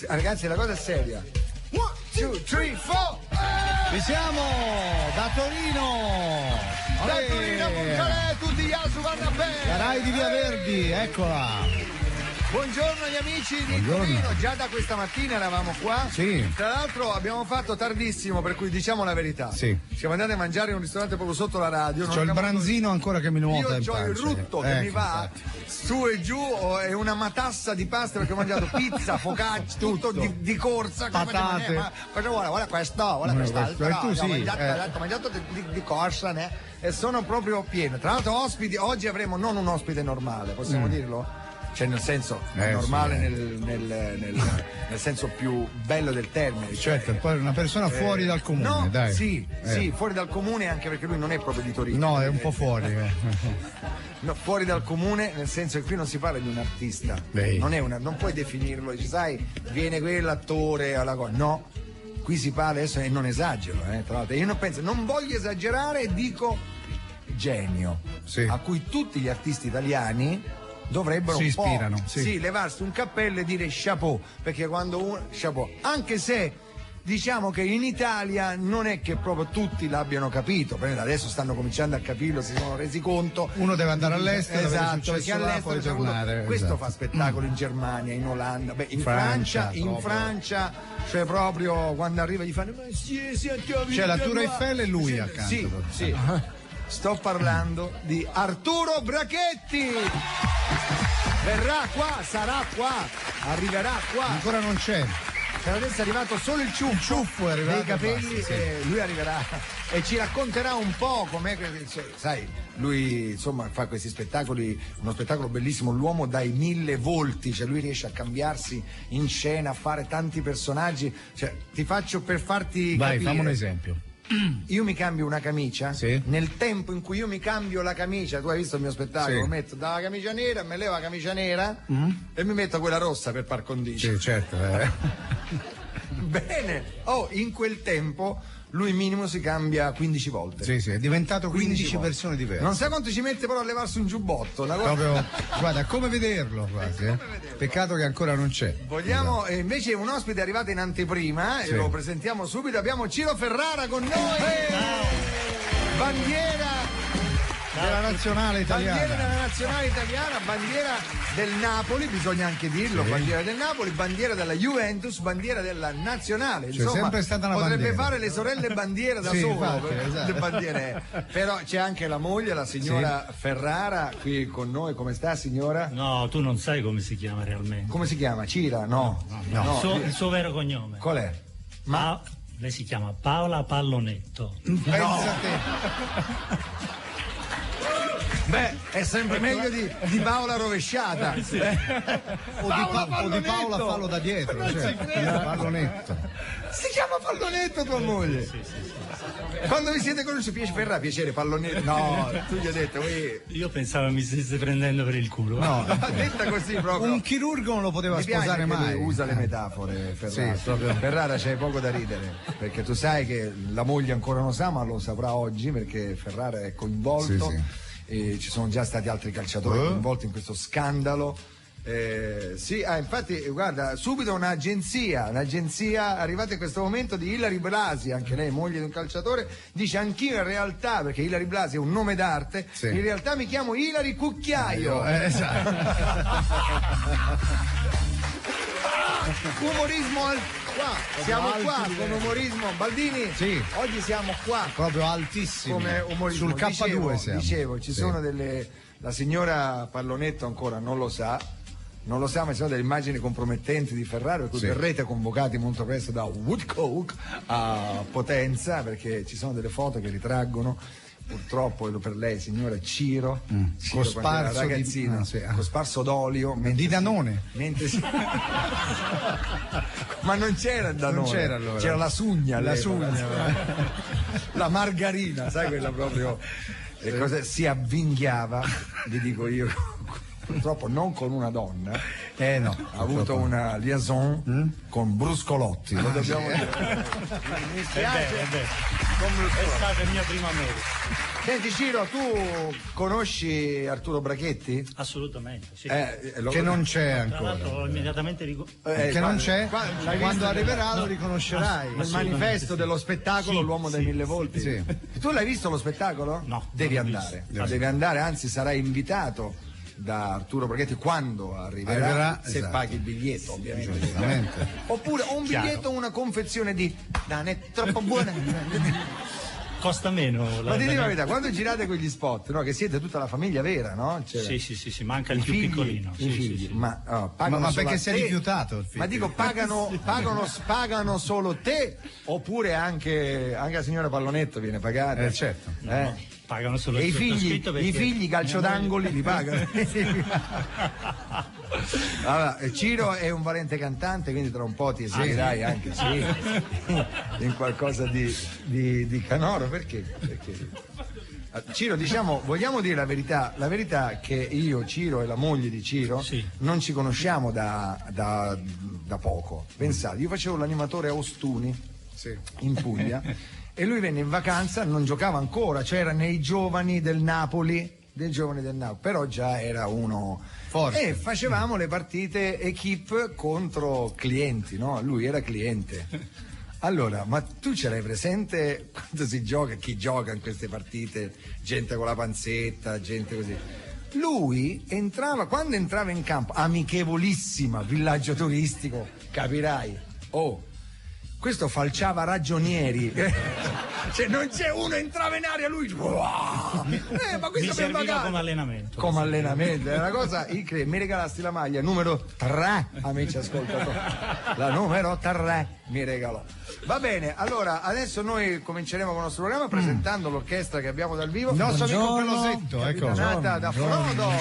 Ragazzi, la cosa è seria. 1, 2, 3, 4. Ci siamo da Torino. Da Torino, Buccarè, tutti gli altri vanno bene. La Rai di Via Verdi, eccola. Buongiorno agli amici di Torino, già da questa mattina eravamo qua. Sì. Tra l'altro abbiamo fatto tardissimo, per cui diciamo la verità. Sì. Siamo andati a mangiare in un ristorante proprio sotto la radio. C'ho il branzino ancora che mi nuota in Io ho il rutto che mi va su e giù, e una matassa di pasta perché ho mangiato pizza, focaccia, tutto di corsa. Patate. Ma guarda quest'altro. E tu sì. Ho mangiato di corsa, né? E sono proprio pieno. Tra l'altro ospiti, oggi avremo non un ospite normale, possiamo dirlo? Cioè nel senso normale nel senso più bello del termine. Certo, poi una persona fuori dal comune, no, dai. Sì, fuori dal comune, anche perché lui non è proprio di Torino. No, è un po' fuori. No, fuori dal comune, nel senso che qui non si parla di un artista. Non puoi definirlo, dici, sai, viene quell'attore alla cosa. No, qui si parla adesso, e non esagero, tra l'altro. Io non voglio esagerare, dico genio, a cui tutti gli artisti italiani dovrebbero si un po' ispirano, levarsi un cappello e dire chapeau, perché quando chapeau, anche se diciamo che in Italia non è che proprio tutti l'abbiano capito, perché adesso stanno cominciando a capirlo, si sono resi conto. Uno deve andare all'estero, perché all'estero tornare, questo fa spettacolo in Germania, in Olanda, in Francia, cioè proprio quando arriva gli fanno c'è la Tour Eiffel e lui accanto. Sì. Sto parlando di Arturo Brachetti. Verrà qua, sarà qua, arriverà qua. Ancora non c'è. Per adesso è arrivato solo il ciuffo è arrivato dei capelli, lui arriverà e ci racconterà un po' com'è, sai, lui insomma fa questi spettacoli, uno spettacolo bellissimo, l'uomo dai 1000 volti, cioè lui riesce a cambiarsi in scena, a fare tanti personaggi, cioè ti faccio per farti Vai, capire. fammi un esempio. Io mi cambio una camicia, nel tempo in cui io mi cambio la camicia, tu hai visto il mio spettacolo, metto dalla camicia nera, me levo la camicia nera e mi metto quella rossa per par condicio. Sì, certo. Bene, in quel tempo lui minimo si cambia 15 volte. Sì, è diventato 15 persone diverse. Non sai quanto ci mette però a levarsi un giubbotto. Proprio, guarda, come vederlo quasi. Peccato che ancora non c'è. Vogliamo, invece un ospite è arrivato in anteprima, e lo presentiamo subito. Abbiamo Ciro Ferrara con noi. Bandiera della nazionale italiana. Bandiera della nazionale italiana, bandiera del Napoli, bisogna anche dirlo, bandiera del Napoli, bandiera della Juventus, bandiera della nazionale. Insomma, c'è sempre stata una potrebbe bandiera. Fare le sorelle bandiera da solo. Infatti, le bandiere. Però c'è anche la moglie, la signora Ferrara, qui con noi. Come sta, signora? No, tu non sai come si chiama realmente. Come si chiama? Cira? No. Il suo vero cognome. Qual è? Lei si chiama Paola Pallonetto. Pensa a te. Beh, è sempre meglio di Paola rovesciata. O di Paola fallo da dietro. Pallonetto. Si chiama Pallonetto tua moglie? Sì. Quando vi siete conosciuti, piacere Pallonetto? No, tu gli hai detto. Io pensavo mi stesse prendendo per il culo. No, detta così proprio. Un chirurgo non lo poteva sposare mai. Usa le metafore, Ferrara. Ferrara, c'è poco da ridere, perché tu sai che la moglie ancora non sa, ma lo saprà oggi, perché Ferrara è coinvolto. E ci sono già stati altri calciatori coinvolti in questo scandalo. Infatti guarda, subito un'agenzia arrivata in questo momento di Ilary Blasi, anche lei moglie di un calciatore, dice: anch'io in realtà, perché Ilary Blasi è un nome d'arte, in realtà mi chiamo Ilary Cucchiaio. Umorismo siamo qua con umorismo. Baldini, oggi siamo qua proprio altissimo come umorismo. Sul K2 dicevo, ci sono la signora Pallonetto ancora non lo sa, ma ci sono delle immagini compromettenti di Ferrara, per cui verrete convocati molto presto da Woodcock a Potenza, perché ci sono delle foto che ritraggono purtroppo per lei, signora Ciro cosparso ragazzino, cosparso d'olio di Danone, ma non c'era il Danone, allora. C'era la sugna, la margarina, sai, quella proprio si avvinghiava, vi dico io, purtroppo non con una donna, ha avuto una liaison con Bruscolotti, lo dobbiamo dire. Mi spiace. È stata la mia prima America. Senti Ciro, tu conosci Arturo Brachetti? Assolutamente, sì. Che non c'è Tra ancora. l'altro ho immediatamente Che non c'è? Quando arriverà lo riconoscerai. Il manifesto dello spettacolo, Sì, l'uomo dai 1000 volti. Sì. Tu l'hai visto lo spettacolo? No, Devi non l'ho andare. visto. Devi andare, anzi sarai invitato da Arturo Brachetti quando arriverà, se esatto. paghi il biglietto, ovviamente. Giustamente. Oppure un biglietto o una confezione di Dan è troppo buona. Costa meno. Ma ti dico la verità, quando girate quegli spot, no, che siete tutta la famiglia vera, no? Cioè, Sì, manca il i più figli, piccolino. i figli, ma pagano Ma solo perché a si è te? rifiutato il figlio? Ma dico, pagano solo te oppure anche la signora Pallonetto viene pagata? Certo. Pagano solo E il i sottoscritto perché figli, calcio mia moglie- d'angoli li pagano. Allora, Ciro è un valente cantante, quindi tra un po' ti esibirai anche in qualcosa di canoro. Perché? Ciro, diciamo, vogliamo dire la verità è che io, Ciro e la moglie di Ciro Sì. non ci conosciamo da poco. Pensate, io facevo l'animatore a Ostuni in Puglia e lui venne in vacanza, non giocava ancora, cioè era nei giovani del Napoli, però già era uno forte. E facevamo le partite equip contro clienti, no? Lui era cliente. Allora, ma tu ce l'hai presente quando si gioca, chi gioca in queste partite? Gente con la panzetta, gente così. Lui quando entrava in campo, amichevolissima, villaggio turistico, capirai. Questo falciava ragionieri. Cioè non c'è uno, entrava in aria lui. Ma Mi questo serviva come allenamento. Come allenamento, è una cosa incredibile. Mi regalasti la maglia numero 3, amici ascoltatori. La numero 3 mi regalò. Va bene, allora adesso noi cominceremo con il nostro programma presentando l'orchestra che abbiamo dal vivo. Il nostro amico Buongiorno. Pelosetto, ecco. Capitanata da Frodo.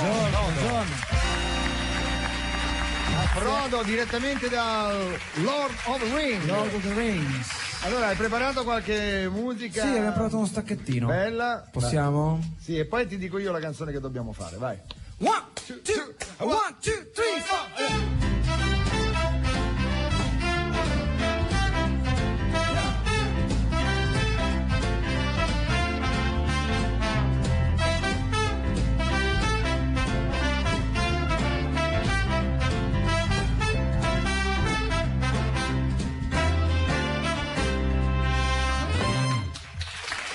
Frodo direttamente dal Lord of the Rings. Lord of the Rings. Allora, hai preparato qualche musica? Sì, abbiamo provato uno stacchettino. Bella. Possiamo? Sì, e poi ti dico io la canzone che dobbiamo fare, vai. 1, 2, 1, 2, 3, 4.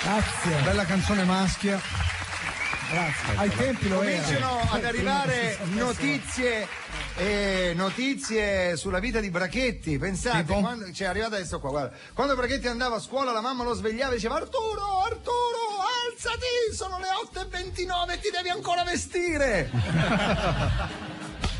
Grazie. Bella canzone maschia. Grazie. Ai tempi lo era. Cominciano ad arrivare notizie sulla vita di Brachetti. Pensate, Tipo? quando, è arrivata adesso qua, guarda. Quando Brachetti andava a scuola la mamma lo svegliava e diceva Arturo, alzati, sono le 8:29 e ti devi ancora vestire.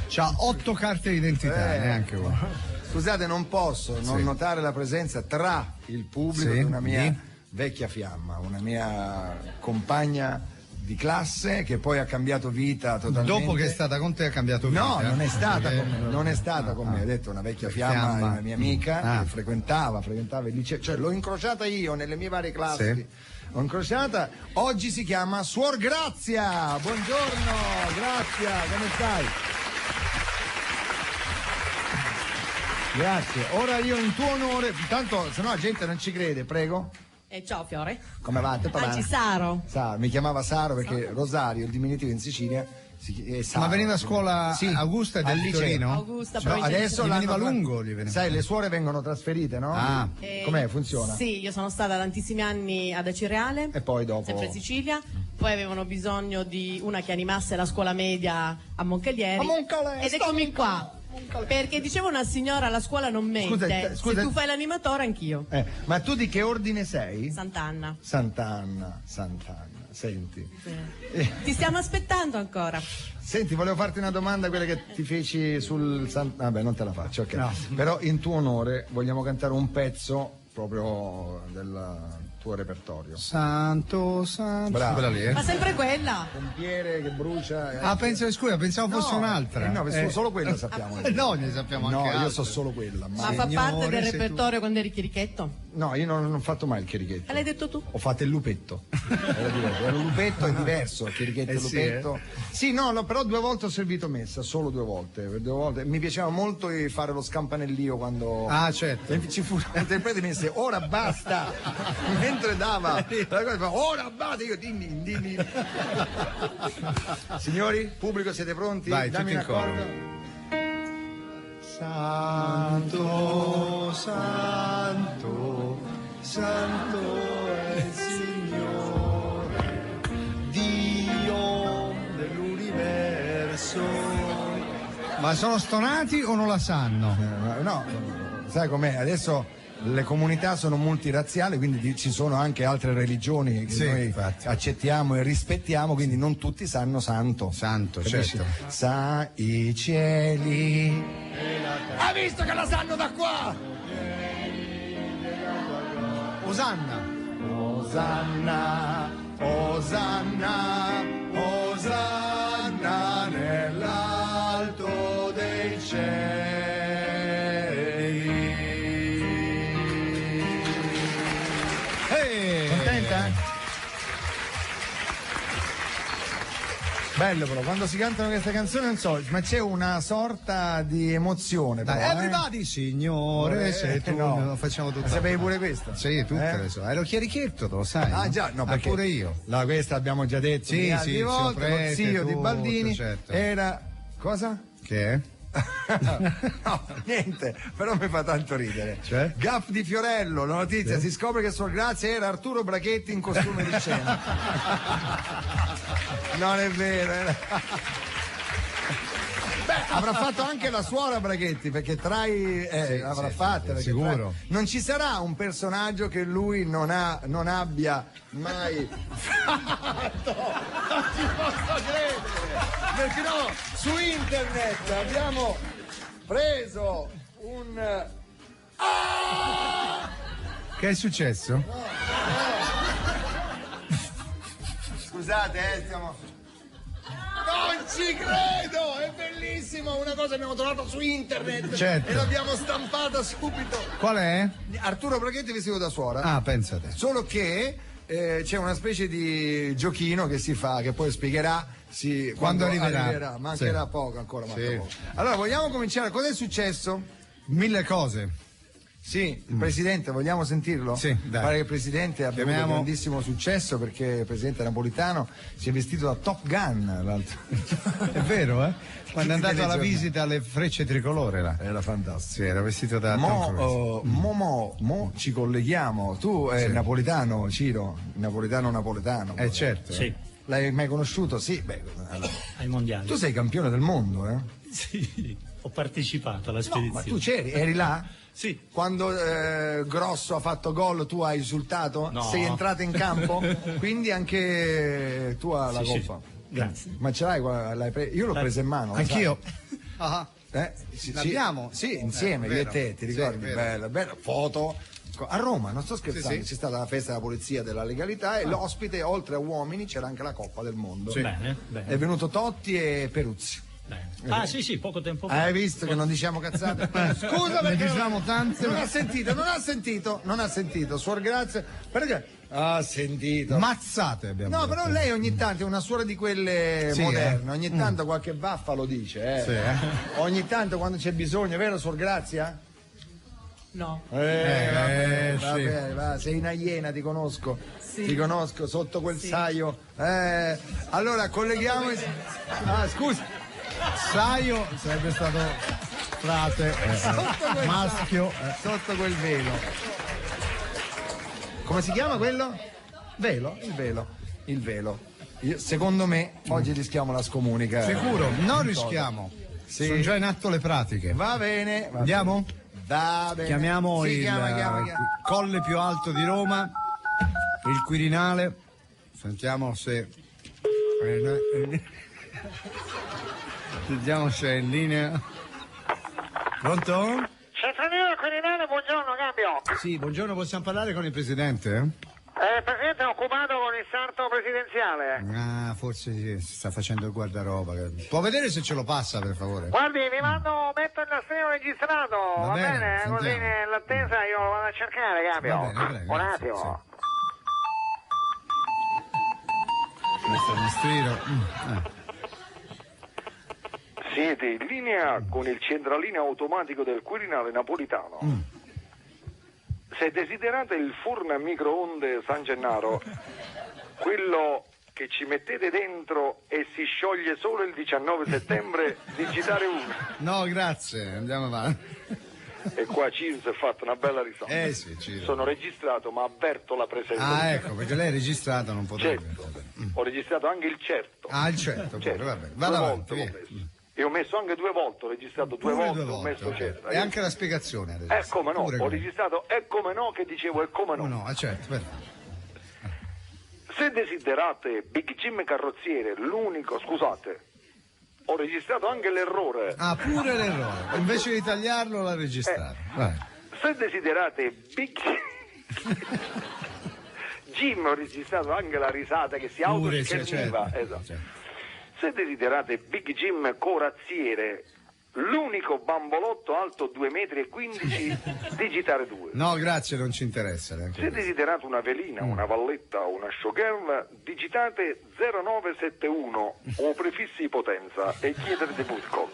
C'ha 8 carte d'identità, neanche una. Scusate, non posso non notare la presenza tra il pubblico Sì, di una mia di? vecchia fiamma, una mia compagna di classe che poi ha cambiato vita totalmente. Dopo che è stata con te ha cambiato vita. No, non è stata Perché- con me, non è stata con me, ha detto una vecchia fiamma, una mia amica che frequentava il liceo, cioè l'ho incrociata io nelle mie varie classi. Sì. L'ho incrociata, oggi si chiama Suor Grazia. Buongiorno, Grazia, come stai? Grazie. Ora io in tuo onore, tanto se no la gente non ci crede, prego. Ciao Fiore. Come va? Anzi, Saro. Mi chiamava Saro perché Rosario, il diminutivo in Sicilia, è Saro. Ma veniva a scuola Sì, Augusta al del liceo. Torino? Augusta, No, provincia di adesso Gli veniva l'hanno- lungo, gli veniva. Sai, le suore vengono trasferite, no? Ah. Com'è? Funziona? Sì, io sono stata tantissimi anni ad Acireale, E poi dopo? sempre in Sicilia, poi avevano bisogno di una che animasse la scuola media a Moncalieri. A Moncalieri, Ed eccomi qua. Perché diceva una signora alla scuola non mente, Scusa. se tu fai l'animatore anch'io. Ma tu di che ordine sei? Sant'Anna. Sant'Anna, senti. Sì. Ti stiamo aspettando ancora. Senti, volevo farti una domanda, quella che ti feci sul vabbè, non te la faccio, ok. Però in tuo onore vogliamo cantare un pezzo proprio del tuo repertorio. Santo. Bravo. Quella lì, Ma sempre quella. Pompiere che brucia. Scusa, pensavo fosse un'altra. No, solo quella sappiamo. No, ne sappiamo No, anche io altre. so solo quella. Ma fa parte del repertorio quando eri chirichetto? No, io non ho fatto mai il chirichetto. L'hai detto tu? Ho fatto il lupetto. Era diverso. Era lupetto è diverso, chirichetto e lupetto. Sì, no, però 2 volte ho servito messa, solo 2 volte. Per 2 volte. Mi piaceva molto fare lo scampanellio quando. Ah, certo. Ci fu un interprete che mi disse ora basta. mentre dava la cosa, ora Abate, io dimmi. Signori, pubblico, siete pronti? Vai, dammi tutti un in coro. accordo. Santo, santo, santo è il Signore, Dio dell'universo. Ma sono stonati o non la sanno? No, sai com'è? Adesso le comunità sono multirazziali, quindi ci sono anche altre religioni che Sì, noi infatti. accettiamo e rispettiamo, quindi non tutti sanno santo. Santo, Capisci? certo. Sa i cieli. Ha visto che la sanno da qua? Osanna. Osanna, Osanna, Osanna nell'alto dei cieli. Contenta? Bello però, quando si cantano queste canzoni non so, ma c'è una sorta di emozione. Dai, però, everybody, signore, se tu no. lo facciamo tutto. La sapevi pure questa? Sì, tutte le so. Lo chiarichetto, lo sai. Ah no? già, no, perché pure io. No, questa abbiamo già detto Sì, miliardi sì, di volte, Prete, lo zio di tutto, Baldini certo. era cosa? Che è? No, niente, però mi fa tanto ridere. Cioè? Gaff di Fiorello, la notizia, si scopre che Suor Grazia era Arturo Brachetti in costume di scena. Non è vero. Beh, avrà fatto anche la suora Brachetti, perché avrà fatto. Perché sicuro. Non ci sarà un personaggio che lui non abbia mai fatto. Non ci posso credere. Perché no, su internet abbiamo preso un... Che è successo? Scusate, stiamo... Non ci credo! È bellissimo! Una cosa abbiamo trovato su internet Certo. e l'abbiamo stampata subito. Qual è? Arturo Brachetti vestito da suora. Ah, pensate. Solo che c'è una specie di giochino che si fa, che poi spiegherà quando arriverà. Mancherà Sì. poco ancora. Sì. Manca poco. Allora, vogliamo cominciare? Cosa è successo? 1000 cose. Sì, il Presidente, vogliamo sentirlo? Sì, dai. Pare che il Presidente abbia avuto Chiamiamo- grandissimo successo perché il Presidente Napolitano si è vestito da Top Gun l'altro. È vero, eh? Quando è Tutti andato alla telegiornali. visita alle Frecce Tricolore là. Era fantastico. Sì, era vestito da Tom Cruise. Mo ci colleghiamo. Tu Sì. napoletano, Ciro, napoletano. Certo. Sì, L'hai mai conosciuto? Sì, beh. allora. ai mondiali. Tu sei campione del mondo, eh? Sì, ho partecipato alla No, spedizione. ma tu eri là? Sì, Quando Grosso ha fatto gol tu hai esultato? No. Sei entrato in campo? Quindi anche tu hai la sì, sì. coppa. Grazie. Ma ce l'hai? Io l'ho presa in mano. lo Anch'io. sai. Sì, L'abbiamo? Sì, insieme, io vero. e te, ti Sì, ricordi? vero. Bella foto. A Roma, non sto scherzando, Sì, sì. c'è stata la festa della polizia della legalità e l'ospite, oltre a uomini, c'era anche la Coppa del Mondo. Bene, bene. È venuto Totti e Peruzzi. bene. Ah, sì, poco tempo fa. Hai visto che non diciamo cazzate? Scusa Ne perché diciamo tante. non ha sentito, Suor Grazia. Perché? Ha sentito. Mazzate abbiamo No, detto. però lei ogni tanto è una suora di quelle Sì, moderne, ogni tanto qualche vaffa lo dice, Sì, Ogni tanto quando c'è bisogno, vero Suor Grazia? No. Vabbè, sì. va, sei una iena, ti conosco. Sì. Ti conosco sotto quel Sì. saio. Allora colleghiamo. Ah, scusa. Saio sarebbe stato frate, Sotto quel maschio. Sotto quel velo. Come si chiama quello? Velo? Il velo. Secondo me oggi rischiamo la scomunica. Sicuro, non rischiamo. Sì. Sono già in atto le pratiche. Va bene. Andiamo? Va bene. Chiamiamo Sì, il chiama. colle più alto di Roma, il Quirinale. Sentiamo se. Sentiamo se è in linea. Pronto? Centralino del Quirinale, buongiorno Gambio. Sì, buongiorno, possiamo parlare con il presidente? Il presidente è occupato con il sarto presidenziale. Ah, forse sì, si sta facendo il guardaroba. Può vedere se ce lo passa, per favore? Guardi, vi metto il nastrino registrato, Va va bene, bene? Così sentiamo. nell'attesa io lo vado a cercare, Gambio. Va bene, prego, Un grazie, attimo. Questo è il nastrino. Siete in linea con il centralino automatico del Quirinale napolitano. Se desiderate il forno a microonde San Gennaro, quello che ci mettete dentro e si scioglie solo il 19 settembre, digitare 1. No, grazie, andiamo avanti. E qua Ciro si è fatto una bella risata. Sì, Ciro. Sono registrato, ma avverto la presenza. Ah, ecco, perché lei è registrata, non potrebbe. Certo. Ho registrato anche il certo. Ah, il certo, Certo. va bene. Vada Due avanti. volte via. l'ho messo. E ho messo anche 2 volte, ho registrato due Pure volte, 2 ho volte. messo ok. certo. E anche la spiegazione adesso. Come no, Pure ho registrato e come no che dicevo e come no. No, certo, perfetto. Se desiderate Big Jim carrozziere, l'unico, scusate, ho registrato anche l'errore. Ah, pure l'errore. Invece di tagliarlo l'ha registrato. Vai. Se desiderate Big Jim, ho registrato anche la risata che si Pure, autoscherniva. certo. Esatto. Certo. Se desiderate Big Jim corazziere, l'unico bambolotto alto 2,15 m, digitare 2. No, grazie, non ci interessa. Se Neanche desiderate una velina, una valletta o una showgirl, digitate 0971 o prefissi di potenza e chiedere di Muscol.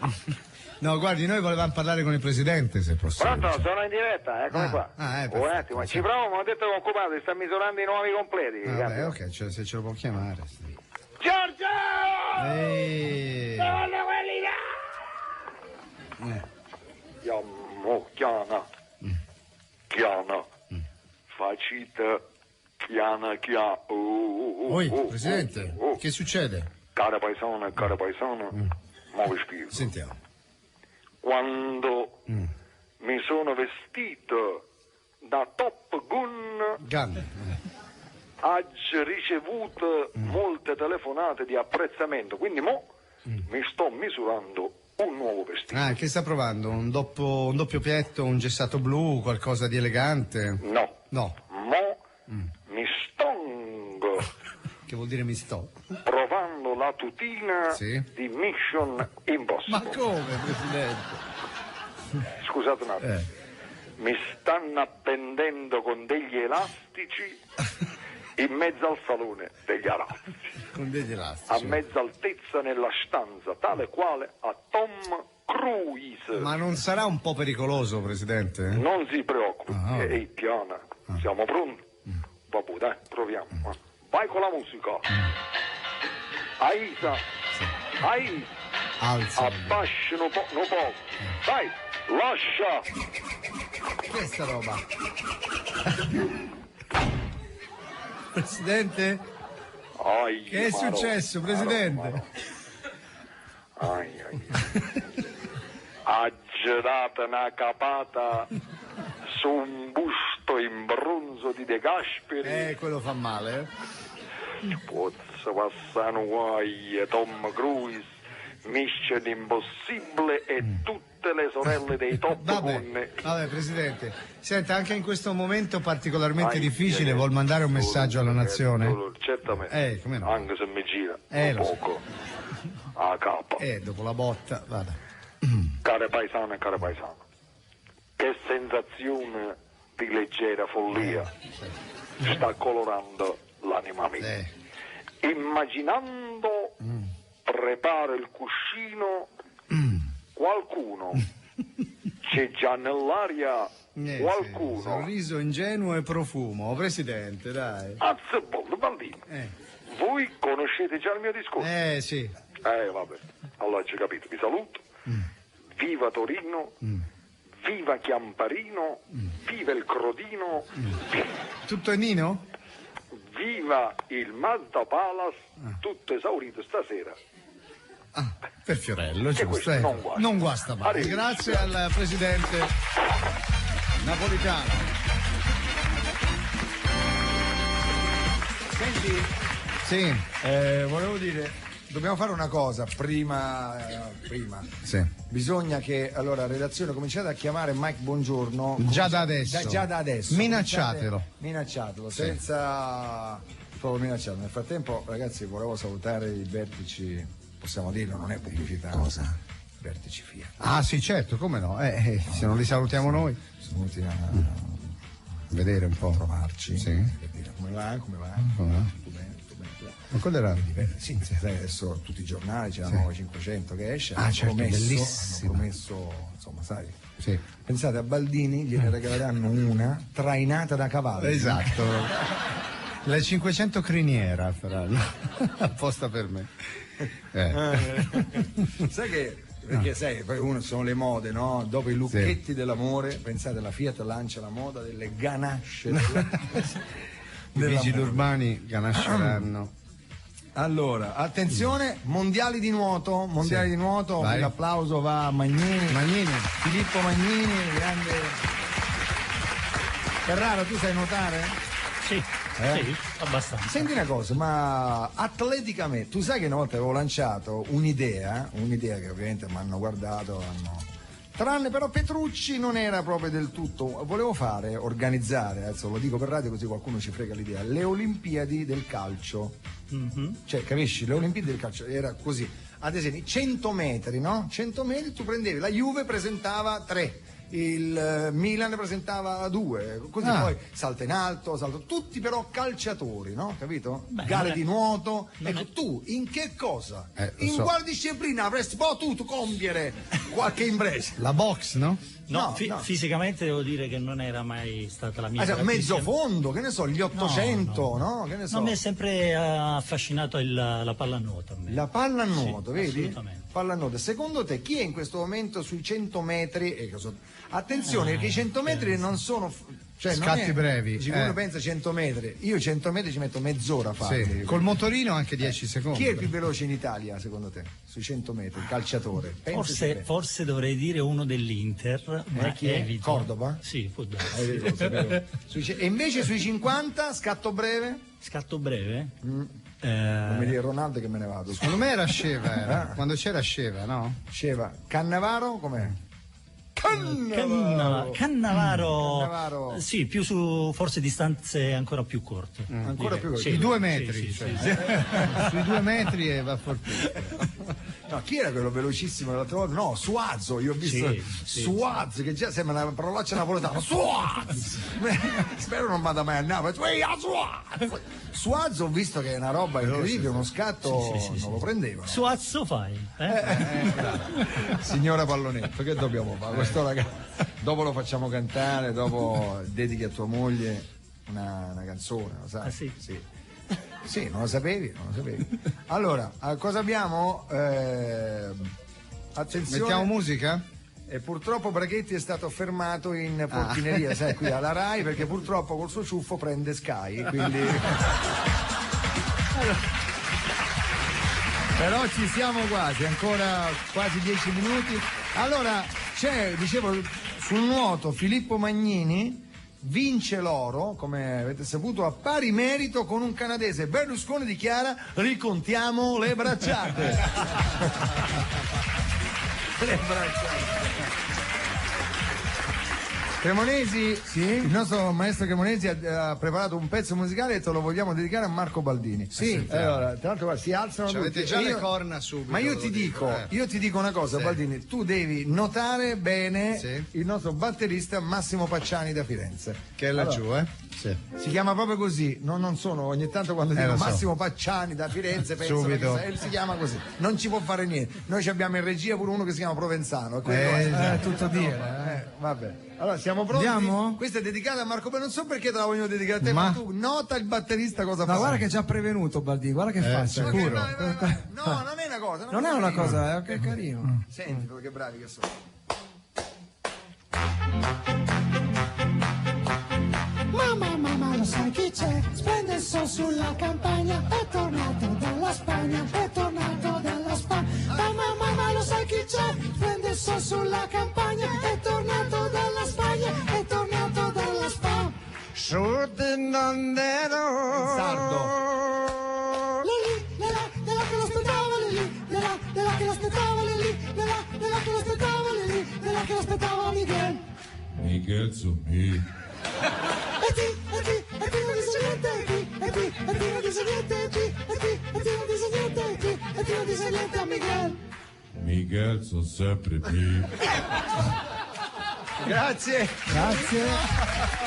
No, guardi, noi volevamo parlare con il presidente, se possibile. Pronto, sono in diretta, eccomi qua. perfetto, Un attimo, ci provo, mi ho detto che è occupato, sta misurando i nuovi completi. Vabbè, ok, se ce lo può chiamare. Sì. Giorgio! Ehi. Chiama, chiana, facite, chiana. Oi, presidente, che succede? Cara paesana, mo vi spiego. Sentiamo. Quando mi sono vestito da Top Gun, Gun. ho ricevuto molte telefonate di apprezzamento, quindi mo mi sto misurando un nuovo vestito. Ah, che sta provando? Un doppio pietto, un gessato blu, qualcosa di elegante? No, No. mo mi stongo Che vuol dire mi sto? provando la tutina Sì. di Mission Impossible. Ma come, presidente? Scusate un attimo. Mi stanno appendendo con degli elastici in mezzo al salone degli arazzi, Con degli elastici. a mezza altezza nella stanza, tale quale a Tom Cruise. Ma non sarà un po' pericoloso, presidente? Non si preoccupi, Ah, vabbè. ehi piana, siamo pronti? Vabbè, dai, proviamo. Vai con la musica. Aisa, Aisa, Alza. abbasciano un po'. Dai, lascia. Che è sta roba? Presidente? Ai, Che è successo, presidente? Ai. Ha girato una capata su un busto in bronzo di De Gasperi. Quello fa male, Pozza passano guai, Tom Cruise, Mission Impossibile e tutte le sorelle dei Top Gun. Vabbè, presidente. Senta, anche in questo momento particolarmente Ai, difficile, ai, vuol mandare un messaggio alla nazione? Certamente. Come no? Anche se mi gira un lo so. poco a capo. Dopo la botta, vada. Care paesane e care paesane, che sensazione di leggera follia sta colorando l'anima mia. Immaginando preparo il cuscino, qualcuno c'è già nell'aria, qualcuno. Sorriso ingenuo e profumo, presidente, dai. Azzebolle, Baldini, voi conoscete già il mio discorso? Sì. Vabbè, allora ci capito, vi saluto. Viva Torino, viva Chiamparino, viva il Crodino, Tutto è Nino? viva il Mazda Palace, tutto esaurito stasera. Per Fiorello, E giusto. questo non guasta. Non guasta mai. Arrivederci. Grazie al presidente Napolitano. Senti, Sì. volevo dire, dobbiamo fare una cosa prima. Sì. Bisogna che, allora, redazione, cominciate a chiamare Mike Bongiorno. Già da adesso. Già da adesso. Minacciatelo. Minacciatelo, senza. Proprio minacciato. Nel frattempo, ragazzi, volevo salutare i vertici, possiamo dirlo, non è pubblicità. Cosa? Vertici Fiat. Ah sì, certo, come no? Se non li salutiamo noi. Sono venuti vedere un po'. Provarci. Sì. Per dire come va? Tutto bene. Ma quello era? Sì, sai, adesso tutti i giornali c'è la nuova 500 che esce. Certo, bellissima. Hanno promesso, insomma, sai. Sì. Pensate a Baldini, gliene regaleranno una trainata da cavallo. Esatto. La 500 criniera faranno apposta per me. Sai che, perché sai, poi uno sono le mode, no? Dopo i lucchetti dell'amore, pensate, la Fiat lancia la moda delle ganasce. I vigili urbani ganasceranno. Allora, attenzione, mondiali di nuoto, Vai. l'applauso va a Magnini, Filippo Magnini, grande. Ferrara, tu sai nuotare? Sì, sì, abbastanza. Senti una cosa, ma atleticamente, tu sai che una volta avevo lanciato un'idea che ovviamente mi hanno guardato, tranne però Petrucci non era proprio del tutto, volevo organizzare, adesso lo dico per radio così qualcuno ci frega l'idea, le Olimpiadi del calcio. Cioè, capisci? Le Olimpiadi del calcio era così, ad esempio 100 metri, no? 100 metri tu prendevi, la Juve presentava 3, il Milan ne presentava 2, così poi salta in alto, tutti però calciatori, no? Capito? Beh, gare di nuoto. Ecco, tu in che cosa? In quale disciplina avresti potuto compiere qualche impresa? La box, no? No, fisicamente devo dire che non era mai stata la mia mezzo fondo, che ne so, gli 800, no? Che ne so. Non mi è sempre affascinato la pallanuoto. La pallanuoto, sì, vedi? assolutamente. Pallanuoto. Secondo te chi è in questo momento sui 100 metri? Attenzione, perché i 100 metri non sono... Cioè, scatti brevi. Uno pensa 100 metri, io 100 metri ci metto mezz'ora a farli. Sì. Col motorino anche 10 secondi. Chi è il più veloce in Italia, secondo te? Sui 100 metri, il calciatore? Forse dovrei dire uno dell'Inter, ma chi è? evito. Cordoba? Sì, può darsi. E invece sui 50, scatto breve? Scatto breve? Non mi dire Ronaldo che me ne vado. Secondo me era Sceva, quando c'era Sceva, no? Sceva. Cannavaro com'è? Cannavaro. Sì, più su forse distanze ancora più corte. Ancora più corte. Sì, I 2 metri. sì, cioè. sì. Sui 2 metri e va fortissimo. No, chi era quello velocissimo l'altra volta? No, Suazo, io ho visto Suazo, che già sembra una parolaccia napoletana. Suazo! Spero non vada mai a Napoli. Suazo ho visto che è una roba incredibile, uno scatto non lo prendeva. Suazzo fai? Signora Pallonetto, che dobbiamo fare? Questo ragazzo, dopo lo facciamo cantare, dopo dedichi a tua moglie una canzone, lo sai? Ah, sì? Sì, non lo sapevi. Allora, cosa abbiamo? Attenzione. Mettiamo musica? E purtroppo Braghetti è stato fermato in portineria, sai, qui alla Rai, perché purtroppo col suo ciuffo prende Sky, quindi... Però ci siamo quasi, ancora quasi 10 minuti. Allora, dicevo, sul nuoto Filippo Magnini vince l'oro, come avete saputo, a pari merito con un canadese. Berlusconi dichiara: ricontiamo le bracciate. Le bracciate. Cremonesi, il nostro maestro Cremonesi ha preparato un pezzo musicale e te lo vogliamo dedicare a Marco Baldini. Sì. Allora, tra l'altro si alzano tutti. Avete già le corna subito. Ma io ti dico una cosa, Baldini, tu devi notare bene il nostro batterista Massimo Pacciani da Firenze. Che è laggiù, Sì. Si chiama proprio così, non sono, ogni tanto quando dico Massimo Pacciani da Firenze penso subito. Che si chiama così, non ci può fare niente. Noi abbiamo in regia pure uno che si chiama Provenzano, tutto dire. Vabbè. Allora siamo pronti? Andiamo? Questa è dedicata a Marco Baldini, non so perché te la voglio dedicare a te, ma tu nota il batterista cosa fa. Ma guarda che è già prevenuto Baldini, guarda che faccia. Sicuro. No, non è una cosa. Non è una cosa, è carino. Senti, che bravi che sono. Mamma, lo sai chi c'è? Splende il sol sulla campagna, è tornato dalla Spagna, Mamma, lo sai chi c'è? Splende il sol sulla campagna, è tornato dalla Spagna, Sortendandero. In sardo. Nella che lo aspettava nella che lo aspettava Miguel. Miguel su me. E ti non dice niente, a Miguel. Miguel sono sempre me. Grazie.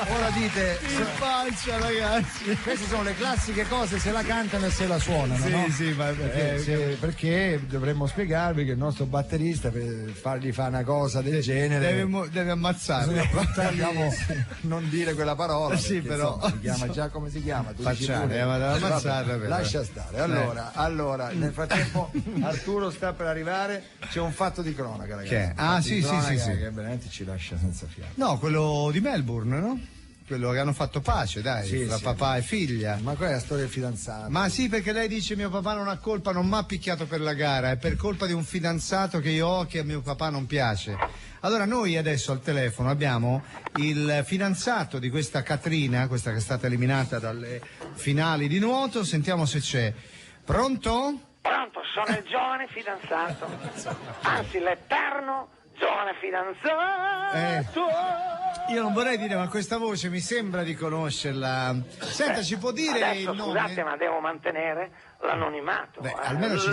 Ora dite, in faccia, ragazzi. queste sono le classiche cose, se la cantano e se la suonano, Sì, no? sì, ma perché dovremmo spiegarvi che il nostro batterista, per fargli fare una cosa del genere, deve ammazzarlo. dobbiamo non dire quella parola. Sì, perché, però insomma, si chiama già come si chiama? Tu dici Facciane, pure. ma devo ammazzarla, Vabbè, lascia stare. Allora, nel frattempo Arturo sta per arrivare, c'è un fatto di cronaca, ragazzi. Che? Ah, sì, Che veramente ci lascia senza fiato. No, quello di Melbourne, no? Quello che hanno fatto pace, dai, Sì, tra sì. papà e figlia. Ma qual è la storia del fidanzato? Ma sì, perché lei dice mio papà non ha colpa, non mi ha picchiato per la gara, è per colpa di un fidanzato che io ho che a mio papà non piace. Allora noi adesso al telefono abbiamo il fidanzato di questa Catrina, questa che è stata eliminata dalle finali di nuoto, sentiamo se c'è. Pronto? Pronto, sono il giovane fidanzato, anzi l'eterno giovane fidanzato. Io non vorrei dire, ma questa voce mi sembra di conoscerla. Senta, ci può dire Adesso, il nome? scusate, ma devo mantenere l'anonimato. Beh, almeno ci...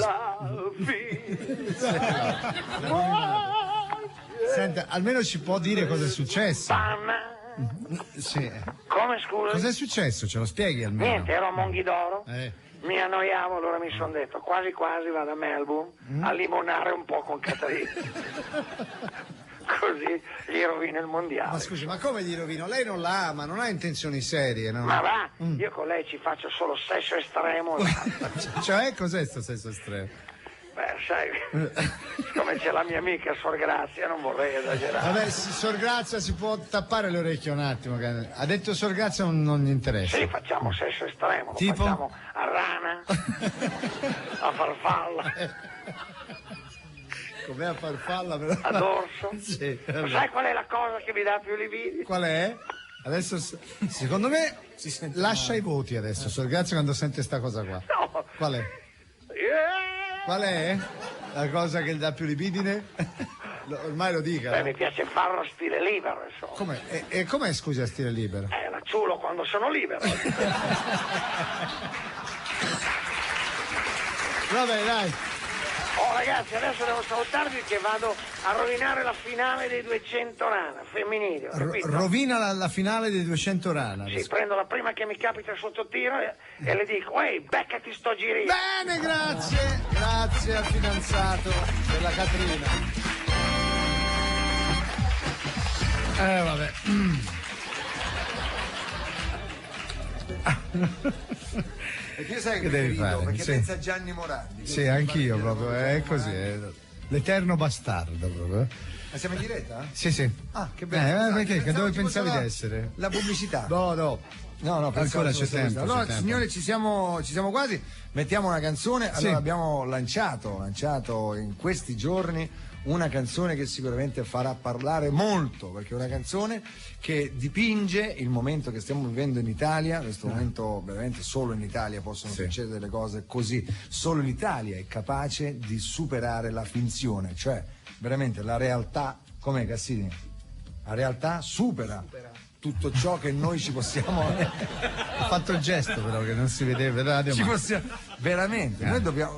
Senta, almeno ci può dire cosa è successo. Sì. Come, scusa? Cos'è successo? Ce lo spieghi almeno? Niente, ero a Monghidoro, mi annoiavo, allora mi sono detto quasi quasi vado a Melbourne a limonare un po' con Caterina. Così gli rovino il mondiale. Ma scusi, ma come gli rovino? Lei non la ama, non ha intenzioni serie, no? Ma va, io con lei ci faccio solo sesso estremo. Cioè, cos'è sto sesso estremo? Beh, sai, come c'è la mia amica Sor Grazia, non vorrei esagerare. Vabbè, Sor Grazia si può tappare le orecchie un attimo. Ha detto Sor Grazia non gli interessa. Sì, facciamo sesso estremo, lo tipo? facciamo a rana, a farfalla, com'è a farfalla però? a dorso. Sì, Ma sai qual è la cosa che mi dà più lividi? Qual è? Adesso, secondo me, lascia i voti adesso, Sor Grazia, quando sente sta cosa qua. No. Qual è? Qual è la cosa che gli dà più libidine? Ormai lo dica. Beh, mi piace farlo a stile libero, insomma. Com'è? E com'è, scusi, a stile libero? La ciulo quando sono libero. Vabbè, dai. Oh ragazzi, adesso devo salutarvi che vado a rovinare la finale dei 200 rana femminili, capito? Rovina la finale dei 200 rana. Sì, prendo la prima che mi capita sotto tiro e le dico, ehi, beccati sto girino. Bene, grazie. Grazie al fidanzato della Catrina. Vabbè. Perché io sai che devi rido, fare? perché Sì. pensa a Gianni Morandi. Sì, anch'io proprio, è così. L'eterno bastardo proprio. Ma siamo in diretta? Sì, sì. Ah, che bello. Perché? Che Pensavo dove ci pensavi fosse di essere? La pubblicità. No, No, ancora c'è tempo. Allora, c'è tempo. signore, ci siamo quasi. Mettiamo una canzone. Allora, Sì. abbiamo lanciato in questi giorni una canzone che sicuramente farà parlare molto, perché è una canzone che dipinge il momento che stiamo vivendo in Italia. Questo momento veramente solo in Italia possono succedere delle cose così. Solo l'Italia è capace di superare la finzione, cioè veramente la realtà. Com'è, Cassini? La realtà supera tutto ciò che noi ci possiamo. Ho fatto il gesto però che non si vedeva in radio. Ci ma... possiamo veramente,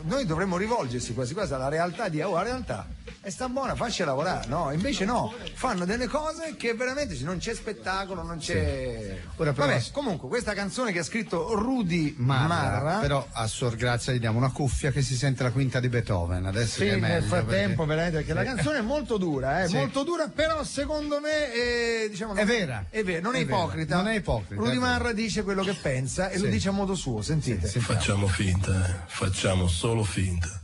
noi dovremmo rivolgersi quasi quasi alla realtà di la realtà e sta buona, facci lavorare, no? Invece no, fanno delle cose che veramente non c'è spettacolo, non c'è. Ora però... Vabbè, comunque questa canzone che ha scritto Rudy Marra, però a Sor Grazia gli diamo una cuffia che si sente la quinta di Beethoven adesso. sì, che è meglio, nel frattempo perché... veramente, perché la canzone è molto dura, molto dura, però secondo me diciamo, è vera, non è ipocrita. Non è ipocrita. Rudy Marra dice quello che pensa e lo dice a modo suo, sentite. Facciamo finta, facciamo solo finta.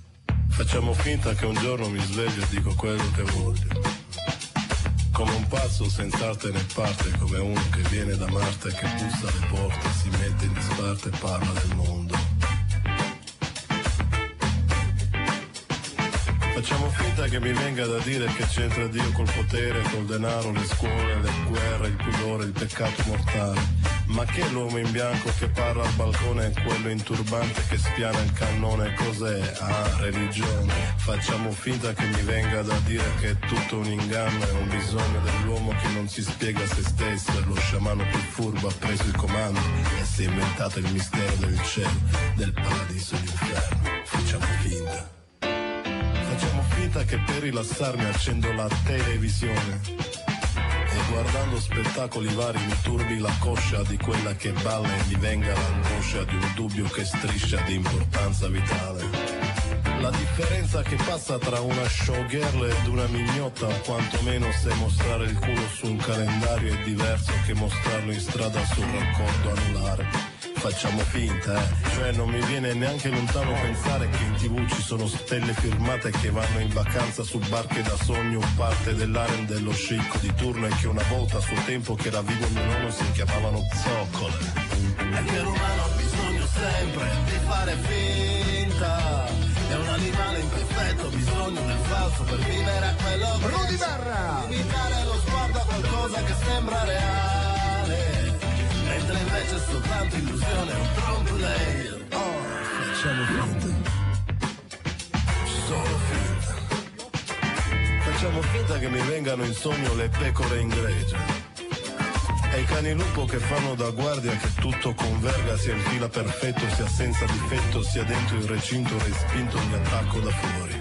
Facciamo finta che un giorno mi sveglio e dico quello che voglio. Come un pazzo senza arte né parte, come uno che viene da Marte e che bussa alle porte, si mette in disparte e parla del mondo. Facciamo finta che mi venga da dire che c'entra Dio col potere, col denaro, le scuole, le guerre, il pudore, il peccato mortale. Ma che l'uomo in bianco che parla al balcone e quello in turbante che spiana il cannone, cos'è? Ah, religione. Facciamo finta che mi venga da dire che è tutto un inganno, è un bisogno dell'uomo che non si spiega se stesso, e lo sciamano più furbo ha preso il comando e si è inventato il mistero del cielo, del paradiso e dell'inferno. Facciamo finta. Facciamo finta che per rilassarmi accendo la televisione. guardando spettacoli vari mi turbi la coscia di quella che balla e mi venga l'angoscia di un dubbio che striscia di importanza vitale. La differenza che passa tra una showgirl ed una mignotta, o quantomeno se mostrare il culo su un calendario è diverso che mostrarlo in strada sul raccordo anulare. Facciamo finta, cioè non mi viene neanche lontano pensare che in TV ci sono stelle firmate che vanno in vacanza su barche da sogno, parte dell'harem dello scicco di turno, e che una volta a suo tempo che era vivo mio nonno si chiamavano zoccole. E che l'umano ha bisogno sempre di fare finta, è un animale imperfetto, bisogno del falso per vivere a quello che Rudy Barra! Limitare lo sguardo a qualcosa che sembra reale, mentre invece è soltanto illusione, un trompe layer. Oh, facciamo finta, solo finta. Facciamo finta che mi vengano in sogno le pecore in gregge e i cani lupo che fanno da guardia, che tutto converga, sia il fila perfetto, sia senza difetto, sia dentro il recinto respinto ogni attacco da fuori.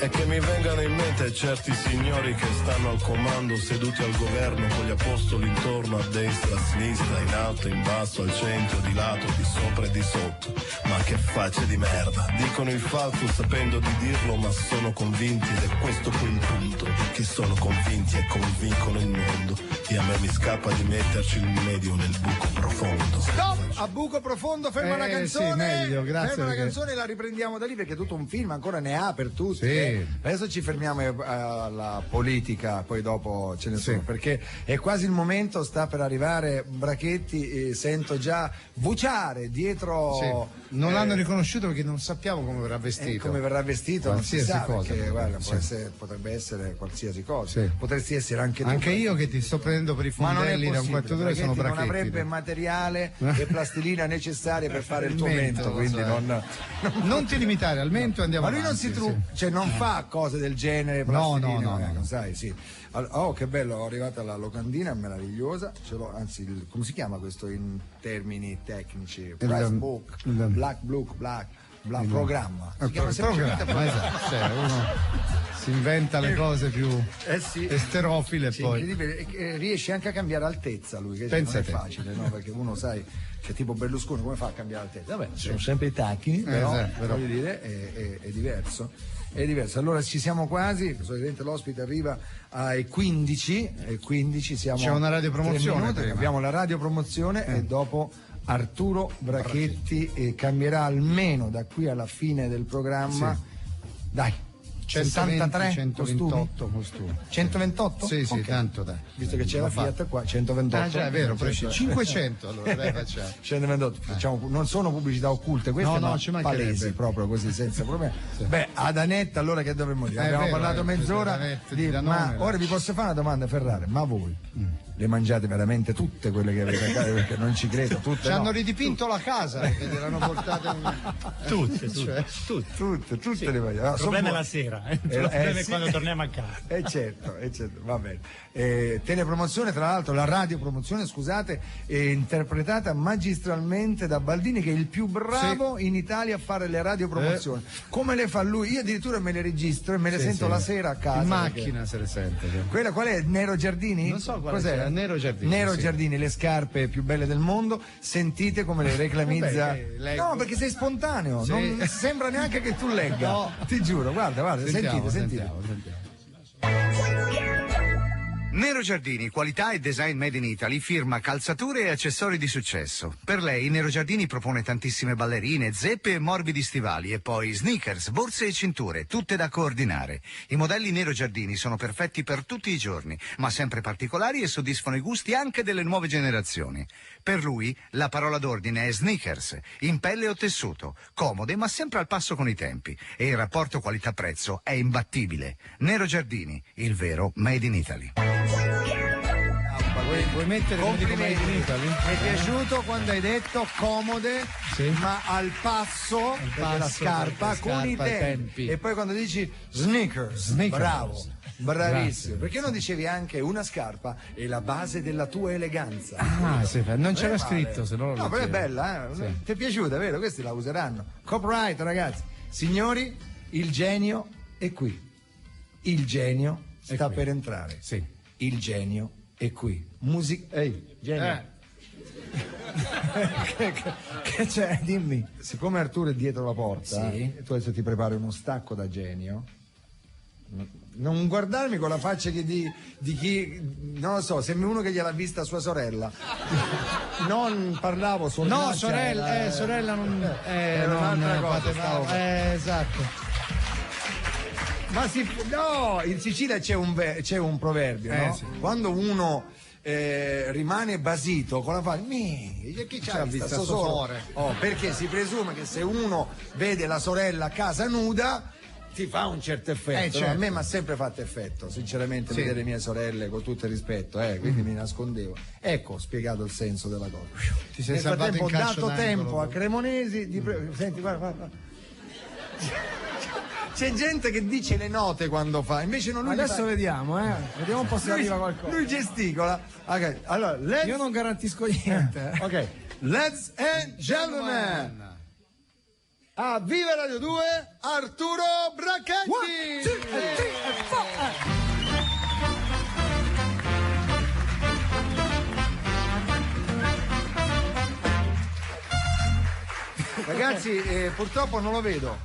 E che mi vengano in mente certi signori che stanno al comando, seduti al governo con gli apostoli intorno, a destra, a sinistra, in alto, in basso, al centro, di lato, di sopra e di sotto. Ma che facce di merda, dicono il falso sapendo di dirlo, ma sono convinti, ed è questo quel punto, che sono convinti e convincono il mondo, e a me mi scappa di metterci il medio nel buco profondo. Stop! A buco profondo, ferma la canzone. Sì, meglio, grazie. Ferma perché... la canzone e la riprendiamo da lì, perché è tutto un film, ancora ne ha per tutti. Sì. Adesso ci fermiamo alla politica, poi dopo ce ne sono, perché è quasi il momento, sta per arrivare Brachetti, sento già vociare dietro. Sì. Non l'hanno riconosciuto perché non sappiamo come verrà vestito. Come verrà vestito, qualsiasi non si sa, cosa. perché, guarda, potrebbe essere qualsiasi cosa. Sì. Potresti essere anche tu. Anche io che ti sto prendendo per i fondelli da un quarto d'ora sono Brachetti. Non avrebbe materiale e plastilina necessarie per fare il tuo mento, quindi non ti limitare al mento, andiamo ma lui avanti, non si cioè non fa cose del genere, plastilina, no. sai, sì. Oh, che bello, ho arrivata la locandina, meravigliosa, ce l'ho, anzi, come si chiama questo in termini tecnici? Price book, black programma. Si chiama programma, esatto. Cioè, uno si inventa le cose più esterofile, sì, poi incredibile. Riesce anche a cambiare altezza lui, che non è facile, no? Perché uno, sai, che tipo Berlusconi come fa a cambiare altezza? Vabbè, sono sempre i tacchini, però voglio dire è diverso. È diverso. Allora ci siamo quasi, solitamente l'ospite arriva ai 15 e 15 siamo. C'è una radiopromozione. Abbiamo la radiopromozione e dopo Arturo Brachetti cambierà almeno da qui alla fine del programma. Dai. 123, 128 costumi. 128? Sì, okay. Tanto dai. Visto che c'è la Fiat qua, 128. Ah già, è vero, 500 allora, dai, facciamo. 128, facciamo, non sono pubblicità occulte, queste no, ci palesi, proprio così, senza problemi. Sì. Beh, ad Anetta allora che dovremmo dire? Abbiamo parlato mezz'ora ma ora vi posso fare una domanda, Ferrari, ma voi le mangiate veramente tutte quelle che avete a casa? Perché non ci credo, tutte. Ci hanno ridipinto la casa perché le hanno portate tutte sì. le mangiate. Il problema è la sera, il problema è quando torniamo a casa. Certo, va bene. Telepromozione, tra l'altro la radiopromozione, scusate, è interpretata magistralmente da Baldini, che è il più bravo in Italia a fare le radiopromozioni. Come le fa lui? Io addirittura me le registro e me le sento la sera a casa. In macchina se le sente. Quella qual è? Nero Giardini? Non so cos'è. Nero Giardini. Giardini, le scarpe più belle del mondo. Sentite come le reclamizza. No, perché sei spontaneo, non sembra neanche che tu legga. No. Ti giuro, guarda, sentite. Nero Giardini, qualità e design made in Italy, firma calzature e accessori di successo. Per lei Nero Giardini propone tantissime ballerine, zeppe e morbidi stivali, e poi sneakers, borse e cinture, tutte da coordinare. I modelli Nero Giardini sono perfetti per tutti i giorni, ma sempre particolari e soddisfano i gusti anche delle nuove generazioni. Per lui la parola d'ordine è sneakers, in pelle o tessuto, comode ma sempre al passo con i tempi, e il rapporto qualità-prezzo è imbattibile. Nero Giardini, il vero made in Italy. Vuoi mettere Made in Italy? Mi è piaciuto quando hai detto comode, ma al passo della scarpa con i tempi. E poi quando dici sneakers. Bravo. Bravissimo. Perché non dicevi anche una scarpa è la base della tua eleganza? Non c'era scritto, se no. No, però è bella, Ti è piaciuta, vero? Questi la useranno. Copyright, ragazzi. Signori, il genio è qui. Il genio sta per entrare. Sì. Il genio E qui, ehi, genio. Che c'è? Dimmi. Siccome Arturo è dietro la porta, Sì. tu adesso ti prepari uno stacco da genio. Non guardarmi con la faccia di chi, non lo so, sembri uno che gliel'ha vista sua sorella. Non parlavo solo No, sorella, sorella non era un'altra cosa. Esatto. Ma no, in Sicilia c'è un proverbio, no? Sì. Quando uno rimane basito con la faccia, chi c'ha vista sole? Perché si presume che se uno vede la sorella a casa nuda ti fa un certo effetto. Certo. A me mi ha sempre fatto effetto, sinceramente, vedere le mie sorelle, con tutto il rispetto, quindi mi nascondevo. Ecco, ho spiegato il senso della cosa. Ti sei Nel salvato frattempo in ho calcio dato d'angolo. tempo a Cremonesi di senti, guarda. C'è gente che dice le note quando fa, invece non lui. Adesso vediamo un po' se arriva qualcosa. Lui gesticola. Ok, allora, Io non garantisco niente. Ok, let's and gentlemen. A Viva Radio 2, Arturo Brachetti. 1, 2, 3 and 4. Ragazzi, purtroppo non lo vedo.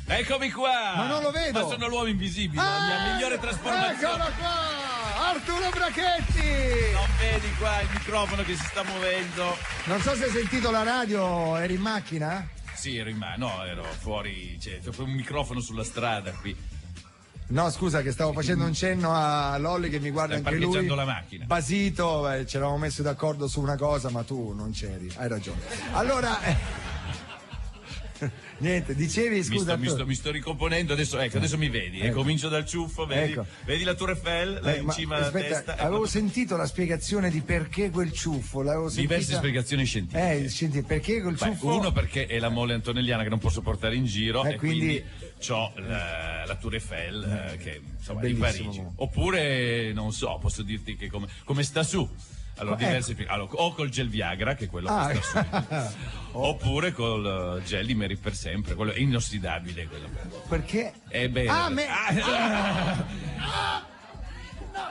Eccomi qua! Ma non lo vedo! Ma sono l'uomo invisibile, la mia migliore trasformazione. Eccolo qua! Arturo Brachetti! Non vedi qua il microfono che si sta muovendo? Non so se hai sentito la radio, eri in macchina? Sì, ero ero fuori, c'è un microfono sulla strada qui. No, scusa, che stavo facendo un cenno a Lolli che mi guarda Stai anche lui. parcheggiando la macchina. Basito, ci eravamo messi d'accordo su una cosa, ma tu non c'eri, hai ragione. Allora... Niente, dicevi, scusa. Mi sto ricomponendo, adesso mi vedi, comincio dal ciuffo, vedi, vedi la Tour Eiffel, là in cima alla testa. Avevo sentito la spiegazione di perché quel ciuffo, diverse spiegazioni scientifiche. Perché quel ciuffo? Uno perché è la mole antonelliana che non posso portare in giro e quindi c'ho la Tour Eiffel che insomma di Parigi. Oppure non so, posso dirti che come sta su. Allora, o col gel Viagra, che è quello che sta su, oppure col gel di Mary per sempre, quello è inossidabile. Quello. Perché?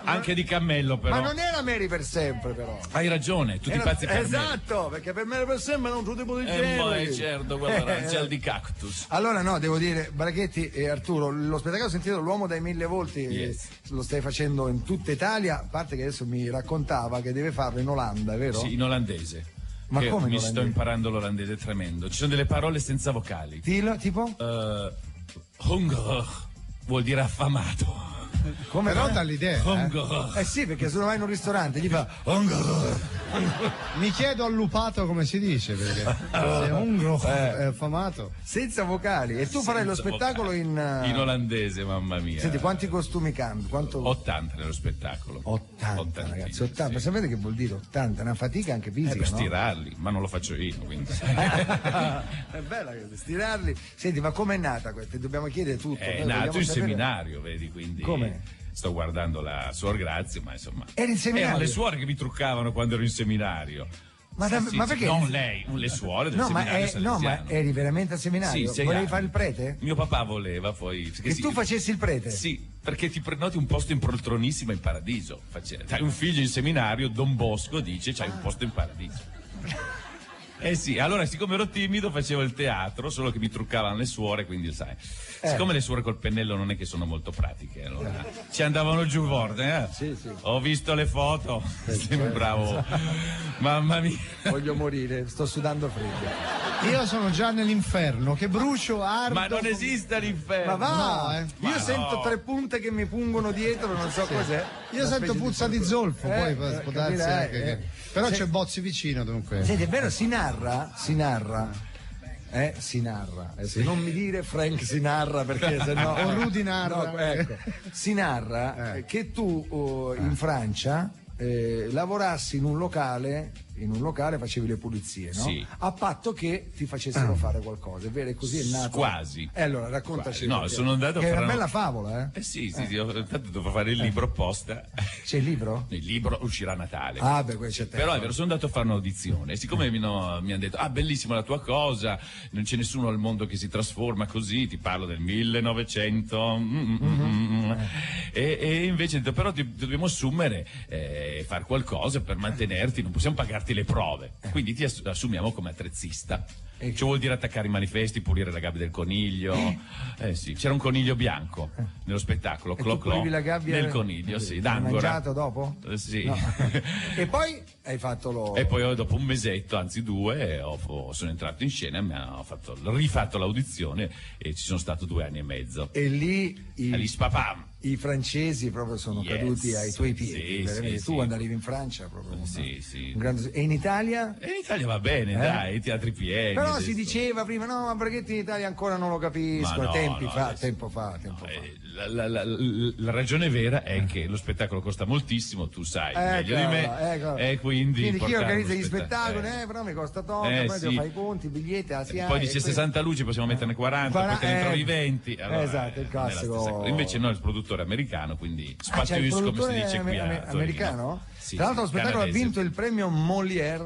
Anche di cammello, però. Ma non era Mary per sempre, però. Hai ragione, tutti pazzi per esatto, perché per Mary per sempre è un altro tipo di gel. Certo, quello era il gel di cactus. Allora no, devo dire, Brachetti e Arturo, lo spettacolo ho sentito, l'uomo dai 1000 volti, lo stai facendo in tutta Italia, a parte che adesso mi raccontava che deve farlo in Olanda, è vero? Sì, in olandese. Ma come mi sto imparando l'olandese, tremendo. Ci sono delle parole senza vocali. Tipo? Hunger vuol dire affamato. Come però dall'idea. Sì, perché se uno va in un ristorante gli fa mi chiedo allupato come si dice, perché se ungro è affamato. Senza vocali. E tu farai lo spettacolo in olandese, mamma mia. Senti, quanti costumi cambi? 80 nello spettacolo. 80 ragazzi, 80. Sì. Sapete che vuol dire 80? È una fatica anche fisica, per stirarli, ma non lo faccio io, quindi. È bella stirarli. Senti, ma com'è nata questa? Dobbiamo chiedere tutto. È nato in seminario, vedi, quindi. Come? Sto guardando la Suor Grazia, ma insomma. Eri in seminario? Erano le suore che mi truccavano quando ero in seminario. Ma perché? Non lei, le suore del seminario salesiano. Ma eri veramente al seminario? Sì, volevi fare il prete? Mio papà voleva poi. Che tu facessi il prete? Sì, perché ti prenoti un posto in poltronissima in paradiso. Hai un figlio in seminario, Don Bosco dice c'hai un posto in paradiso. Sì, allora siccome ero timido facevo il teatro, solo che mi truccavano le suore, quindi sai. Siccome le suore col pennello non è che sono molto pratiche, allora ci andavano giù forte, Sì. Ho visto le foto, bravo. Mamma mia. Voglio morire, sto sudando freddo. Io sono già nell'inferno, che brucio, ardo. Ma non esiste l'inferno. Ma va! No, Io sento 3 punte che mi pungono dietro, non so cos'è. Io sento puzza di zolfo, poi può darsi anche che... Però c'è Bozzi vicino, dunque. Senti, è vero, si narra. Si narra. Non mi dire Frank Sinarra, perché sennò. O Rudy Narra. No, ecco. Si narra che tu in Francia lavorassi in un locale in un locale, facevi le pulizie, no? Sì. A patto che ti facessero fare qualcosa, è vero? E così è nato. Quasi. Allora, raccontaci. No, sono andato a fare una bella favola, sì, intanto devo fare il libro apposta. C'è il libro? Il libro uscirà a Natale. Ah, beh, c'è tempo. Però è vero, sono andato a fare un'audizione e siccome mi hanno detto bellissima la tua cosa, non c'è nessuno al mondo che si trasforma così, ti parlo del 1900 e invece ho detto però dobbiamo assumere fare qualcosa per mantenerti, non possiamo pagarti le prove, quindi ti assumiamo come attrezzista. Cioè vuol dire attaccare i manifesti, pulire la gabbia del coniglio. Sì, c'era un coniglio bianco nello spettacolo, la gabbia del coniglio, sì, d'Angora. L'hai mangiato dopo? Sì. No. E poi hai fatto E poi dopo un mesetto, anzi 2, sono entrato in scena, ho rifatto l'audizione e ci sono stato 2 anni e mezzo. E lì spapam. I francesi proprio sono caduti ai tuoi piedi. Tu quando arrivi in Francia proprio sì. Un grande... E in Italia? E in Italia va bene, dai, i teatri pieni. Però si diceva prima, no, ma Brachetti in Italia ancora non lo capisco, tempo fa. La ragione vera è che lo spettacolo costa moltissimo, tu sai meglio di me, e quindi chi organizza gli spettacoli, però mi costa tanto, poi devo fare i conti, i biglietti, poi dice 60 luci, possiamo metterne 40, poi te ne trovi 20. Allora, esatto, il classico. Invece no, il produttore americano, quindi spazio come si dice qui americano? Sì, tra l'altro lo spettacolo ha vinto il premio Molière,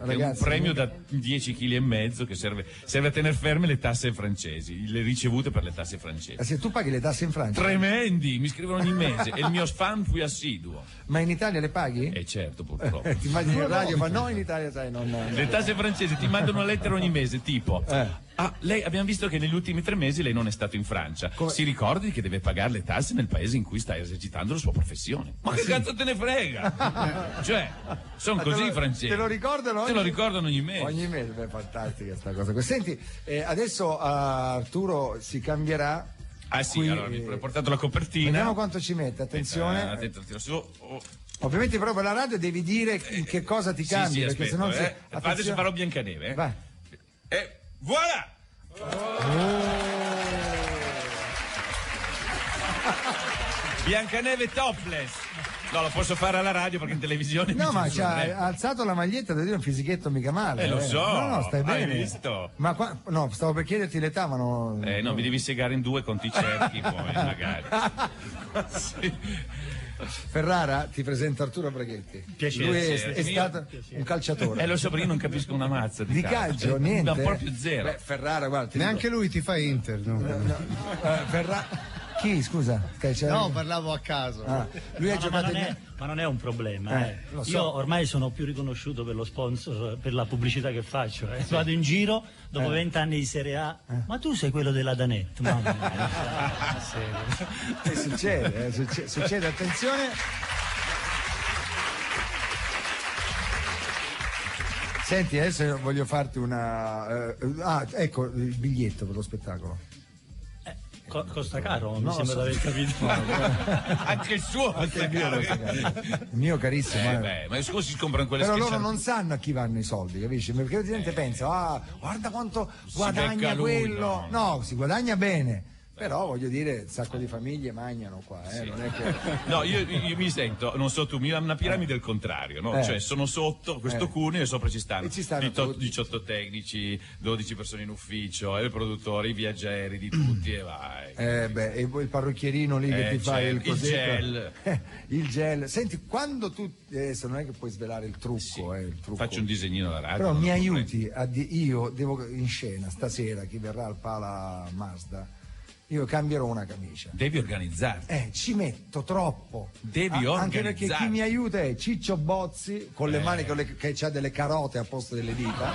che è un premio da 10,5 kg che serve a tenere ferme le tasse francesi, le ricevute per le tasse francesi. Se tu paghi le tasse in Francia? Tremendi, mi scrivono ogni mese, è il mio fan più assiduo. Ma in Italia le paghi? Certo, purtroppo. Ti immagini in radio, ma no, in Italia sai, non... Le tasse francesi ti mandano una lettera ogni mese, tipo... lei abbiamo visto che negli ultimi 3 mesi lei non è stato in Francia. Si ricordi che deve pagare le tasse nel paese in cui sta esercitando la sua professione. Ma che cazzo te ne frega? Cioè, sono così i francesi. Te lo ricordano? Te lo ricordano ogni mese. Ogni mese, è fantastica sta cosa. Senti, adesso Arturo si cambierà. Sì, allora mi ho portato la copertina. Vediamo quanto ci mette, attenzione. Attento, tira su. Ovviamente però per la radio devi dire in che cosa ti cambi, perché aspetta, sennò adesso farò Biancaneve. Vai. E voilà! Biancaneve topless. No, lo posso fare alla radio perché in televisione no, ma ci ha alzato la maglietta, devo dire un fisichetto mica male. Lo so. No, stai bene. Hai visto? Ma no, stavo per chiederti l'età, ma no. No, mi devi segare in 2 conti cerchi poi, magari. Sì. Ferrara, ti presenta Arturo Braghetti. Piacere. Lui è stato un calciatore. Lo so, perché io non capisco una mazza di calcio, niente. No, proprio zero. Beh, Ferrara, guarda. Neanche lui ti fa Inter, no? Ferrara. Chi, scusa? No, parlavo a caso. Lui ha giocato ma non è un problema. Lo so. Io ormai sono più riconosciuto per lo sponsor, per la pubblicità che faccio. Vado in giro dopo 20 anni di Serie A. Ma tu sei quello della Danette, mamma mia. Succede, attenzione. Senti, adesso voglio farti una... ecco il biglietto per lo spettacolo. Costa caro, mi sembra di aver capito. Anche il suo costa caro. Il mio carissimo. Ma come si comprano quelle però loro non sanno a chi vanno i soldi, capisci? Perché la gente pensa, guarda quanto guadagna quello. No, si guadagna bene. Però voglio dire, un sacco di famiglie mangiano qua, non è che... No, io mi sento, non so tu, una piramide al contrario, no? Cioè sono sotto questo cuneo e sopra ci stanno 18 tecnici, 12 persone in ufficio, il produttore, i viaggieri, di tutti e vai. E poi il parrucchierino lì che ti fa il gel. Il gel. Senti, quando tu, adesso non è che puoi svelare il trucco, il trucco. Faccio un disegnino alla radio. Però mi aiuti, io devo in scena stasera, chi verrà al Pala Mazda, io cambierò una camicia. Devi organizzarti. Ci metto troppo. Devi organizzarti. Anche perché chi mi aiuta è Ciccio Bozzi, con le mani che c'ha delle carote a posto delle dita.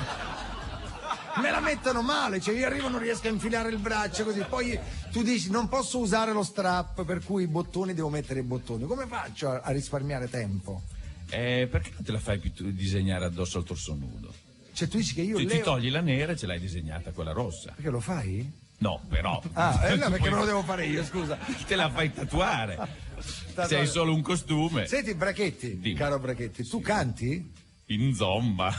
Me la mettono male, cioè io arrivo non riesco a infilare il braccio così. Poi tu dici non posso usare lo strap, per cui i bottoni devo mettere i bottoni. Come faccio a risparmiare tempo? Perché non te la fai più disegnare addosso al torso nudo? Cioè tu dici che io ti togli la nera e ce l'hai disegnata quella rossa. Perché lo fai? No, però. No, perché non lo devo fare io, scusa. Te la fai tatuare. Sei solo un costume. Senti, Brachetti, caro Brachetti, tu canti? Insomma.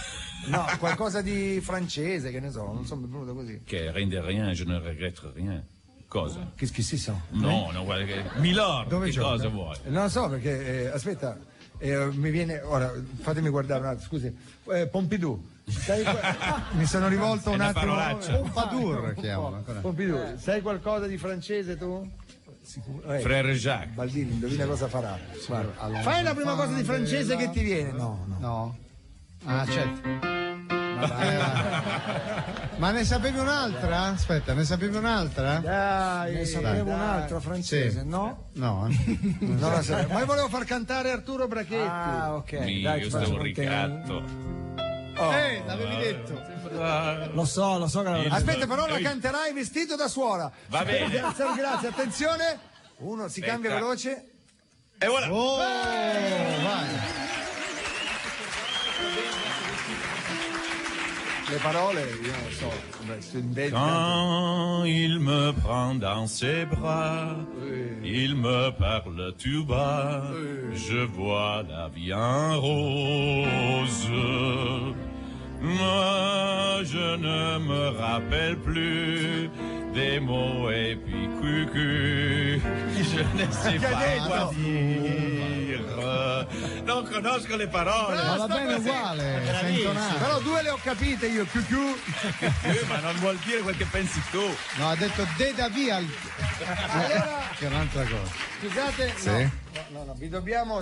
No, qualcosa di francese, che ne so, non so, mi è venuto così. Che rien de rien, je ne regrette rien. Cosa? Che si sa? No, guarda che... Milord, dove che cosa vuoi? Non lo so, perché, aspetta, mi viene, ora fatemi guardare un attimo, scusi, Pompidou. Mi sono rivolto un attimo. Pompadour chiamano. Pompidou, sai qualcosa di francese tu? Frère Jacques. Baldini, indovina cosa farà. Guarda, fai la prima cosa di francese che ti viene. No. Ah, certo. Ma ne sapevi un'altra? Aspetta, ne sapevi un'altra? Dai, ne sapevo un'altra francese, sì. no? No. Non la sapevo. Ma io volevo far cantare Arturo Brachetti. Ah, ok. Io sto un ricatto. L'avevi detto. Lo so che Aspetta, però la canterai vestito da suora. Va bene. Grazie, attenzione. Uno si cambia veloce. E voilà. Vai. Le parole, io non so, si inventa. Quand il me prend dans ses bras, il me parle tout bas, je vois la vie en rose. Moi, je ne me rappelle plus des mots et puis cucu. Je ne sais pas quoi dire. Non conosco le parole. Ma va bene uguale, però due le ho capite io, cucu. Ma non vuol dire quel che pensi tu. No, ha detto De Davial. Allora, che è un'altra cosa. Scusate, Sì? no, vi dobbiamo,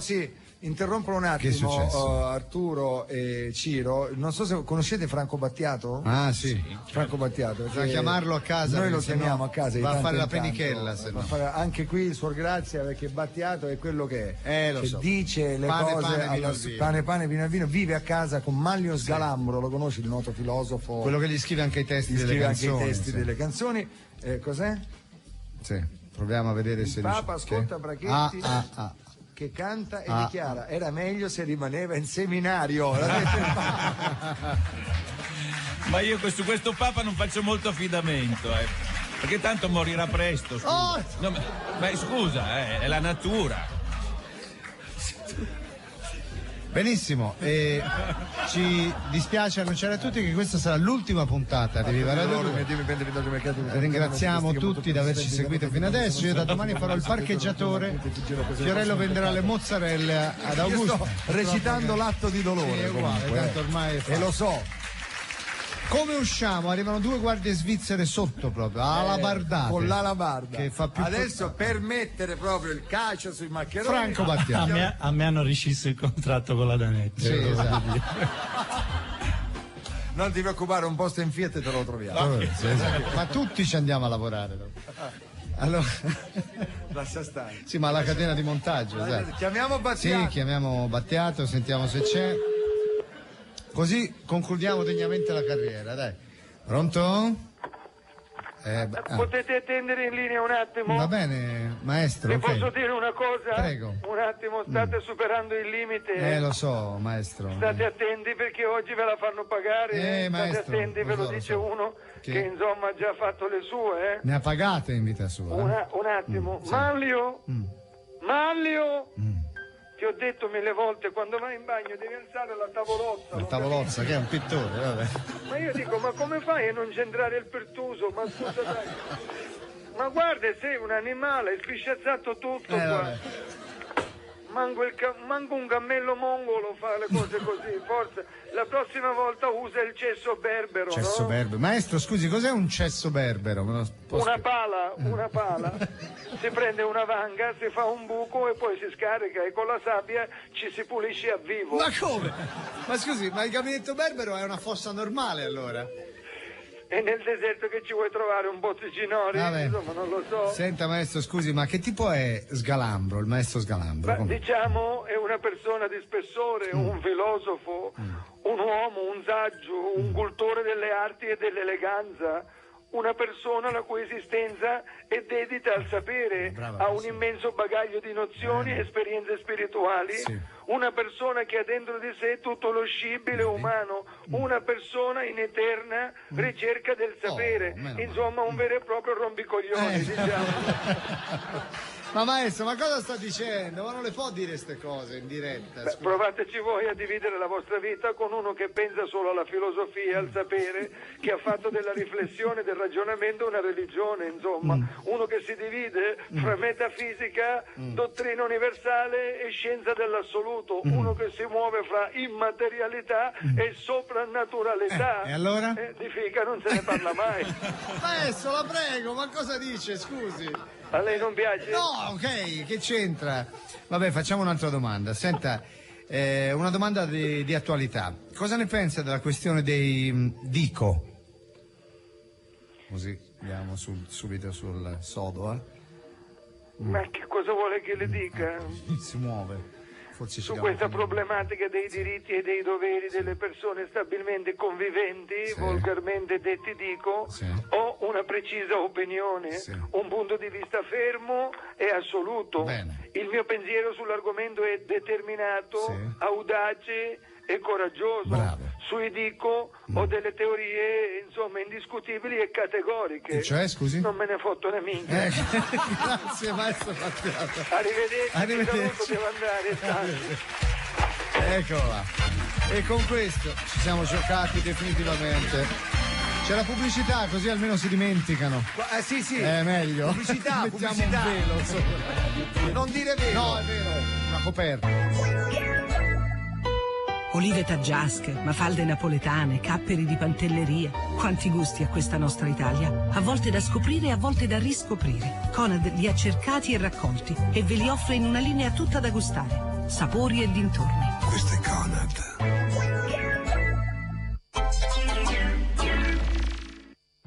interrompere un Che è attimo, successo? Arturo e Ciro. Non so se conoscete Franco Battiato. Ah, sì. Franco Battiato. Bisogna chiamarlo a casa. Noi lo perché chiamiamo sennò a casa. Va a fare la tanto in penichella. tanto. Se Va a no. fare anche qui il suo grazia, perché Battiato è quello che è. Lo che so. dice le Pane, cose pane, vino al vino. pane, vino al vino. Vive a casa con Manlio Sgalambro, lo conosci, il noto filosofo. Quello che gli scrive anche i testi Gli delle scrive canzoni. anche i testi sì. delle canzoni. Cos'è? Sì, proviamo a vedere se Papa riesce- ascolta che- Brachetti. Ah. Che canta e dichiara: era meglio se rimaneva in seminario. L'ha detto il Papa. Ma io su questo Papa non faccio molto affidamento, perché tanto morirà presto. Scusa. No, ma scusa, è la natura. Benissimo, ci dispiace annunciare a tutti che questa sarà l'ultima puntata di Viva Radio 2. Ringraziamo tutti di averci seguito fino adesso. Io da domani farò il parcheggiatore. Fiorello venderà le mozzarelle ad Io Augusto. sto recitando l'atto di dolore. Sì, è uguale, comunque, tanto ormai è e fatto. lo so. Come usciamo? Arrivano due guardie svizzere sotto proprio, alabardate. Con l'alabarda. Che fa più Adesso per mettere proprio il calcio sui maccheroni. Franco Battiato. A me hanno rescisso il contratto con la Danetta. Sì, esatto. Non ti preoccupare, un posto in Fiat te lo troviamo. Sì, esatto. Ma tutti ci andiamo a lavorare. Allora, Lascia stare. sì, ma la catena di montaggio, esatto. Chiamiamo Battiato. Sì, chiamiamo Battiato, sentiamo se c'è. Così concludiamo degnamente la carriera, dai. Pronto? Potete attendere in linea un attimo? Va bene, maestro. Vi ok. posso dire una cosa? Prego. Un attimo, state superando il limite. Lo so, maestro. State attenti perché oggi ve la fanno pagare. State maestro, attenti, ve lo lo dice so. uno Che- che insomma ha già fatto le sue. Ne ha pagate in vita sua? Un attimo. sì. Manlio? Ti ho detto 1000 volte, quando vai in bagno devi alzare la tavolozza. Il tavolozza, che è un pittore, vabbè. Ma io dico, ma come fai a non centrare il pertuso? Ma scusa dai. Ma guarda, sei un animale, hai sfisciazzato tutto qua. Vabbè. Manco un cammello mongolo fa le cose così, forse la prossima volta usa il cesso berbero, Cesso no? berbero. Maestro, scusi, cos'è un cesso berbero? Me lo posso Una spiegare? pala, si prende una vanga, si fa un buco e poi si scarica e con la sabbia ci si pulisce a vivo. Ma come? Ma scusi, ma il gabinetto berbero è una fossa normale allora? E nel deserto che ci vuoi trovare un bozzicinori? Vabbè. Insomma, non lo so. Senta maestro, scusi, ma che tipo è Sgalambro, il maestro Sgalambro? Ma Com'è? diciamo è una persona di spessore, un filosofo, un uomo, un saggio, un cultore delle arti e dell'eleganza, una persona la cui esistenza è dedita al sapere, ha un immenso bagaglio di nozioni e esperienze spirituali, una persona che ha dentro di sé tutto lo scibile umano, una persona in eterna ricerca del sapere, insomma un vero e proprio rompicoglioni, diciamo. Ma maestro, ma cosa sta dicendo? Ma non le può dire queste cose in diretta. Beh, provateci voi a dividere la vostra vita con uno che pensa solo alla filosofia, al sapere, che ha fatto della riflessione, del ragionamento una religione, insomma. Uno che si divide fra metafisica, dottrina universale e scienza dell'assoluto. Uno che si muove fra immaterialità e soprannaturalità. E allora? Di figa non se ne parla mai. Maestro, la prego, ma cosa dice? Scusi. A lei non piace? No, ok, che c'entra? Vabbè, facciamo un'altra domanda. Senta, una domanda di attualità. Cosa ne pensa della questione dei dico? Così andiamo subito sul sodo, Ma che cosa vuole che le dica? Si muove. Forse Su questa problematica dei diritti e dei doveri delle persone stabilmente conviventi, volgarmente detti dico, ho una precisa opinione, un punto di vista fermo e assoluto. Bene. Il mio pensiero sull'argomento è determinato, audace e coraggioso. Bravo. Sui dico ho delle teorie, insomma, indiscutibili e categoriche. E cioè, scusi? Non me ne fotto una minchia. Grazie, maestro Battiato. Arrivederci. Devo andare. Eccola. E con questo ci siamo giocati definitivamente. C'è la pubblicità, così almeno si dimenticano. Sì. È meglio. Pubblicità, mettiamo pubblicità. un velo sopra. Non dire vero. No, è vero. Una coperta. Olive taggiasche, mafalde napoletane, capperi di pantelleria. Quanti gusti a questa nostra Italia. A volte da scoprire e a volte da riscoprire. Conad li ha cercati e raccolti e ve li offre in una linea tutta da gustare. Sapori e dintorni. Questo è Conad.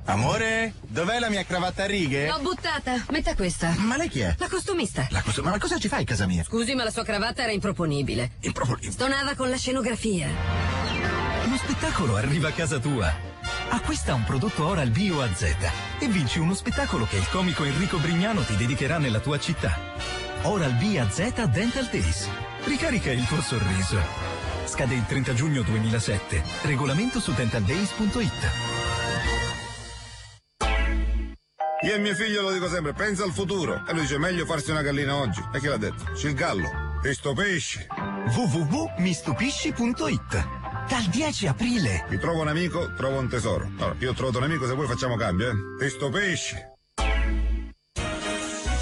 Amore, dov'è la mia cravatta a righe? L'ho buttata, metta questa. Ma lei chi è? La costumista. Ma cosa ci fai in casa mia? Scusi, ma la sua cravatta era improponibile. Stonava con la scenografia. Lo spettacolo arriva a casa tua. Acquista un prodotto Oral-B o AZ e vinci uno spettacolo che il comico Enrico Brignano ti dedicherà nella tua città. Oral-B AZ Dental Days. Ricarica il tuo sorriso. Scade il 30 giugno 2007. Regolamento su dentaldays.it. Io e mio figlio lo dico sempre, pensa al futuro. E lui dice, meglio farsi una gallina oggi. E chi l'ha detto? C'è il gallo. Ti stupisci. www.mistupisci.it. Dal 10 aprile. Mi trovo un amico, trovo un tesoro. Allora, io ho trovato un amico, se vuoi facciamo cambio, Ti stupisci.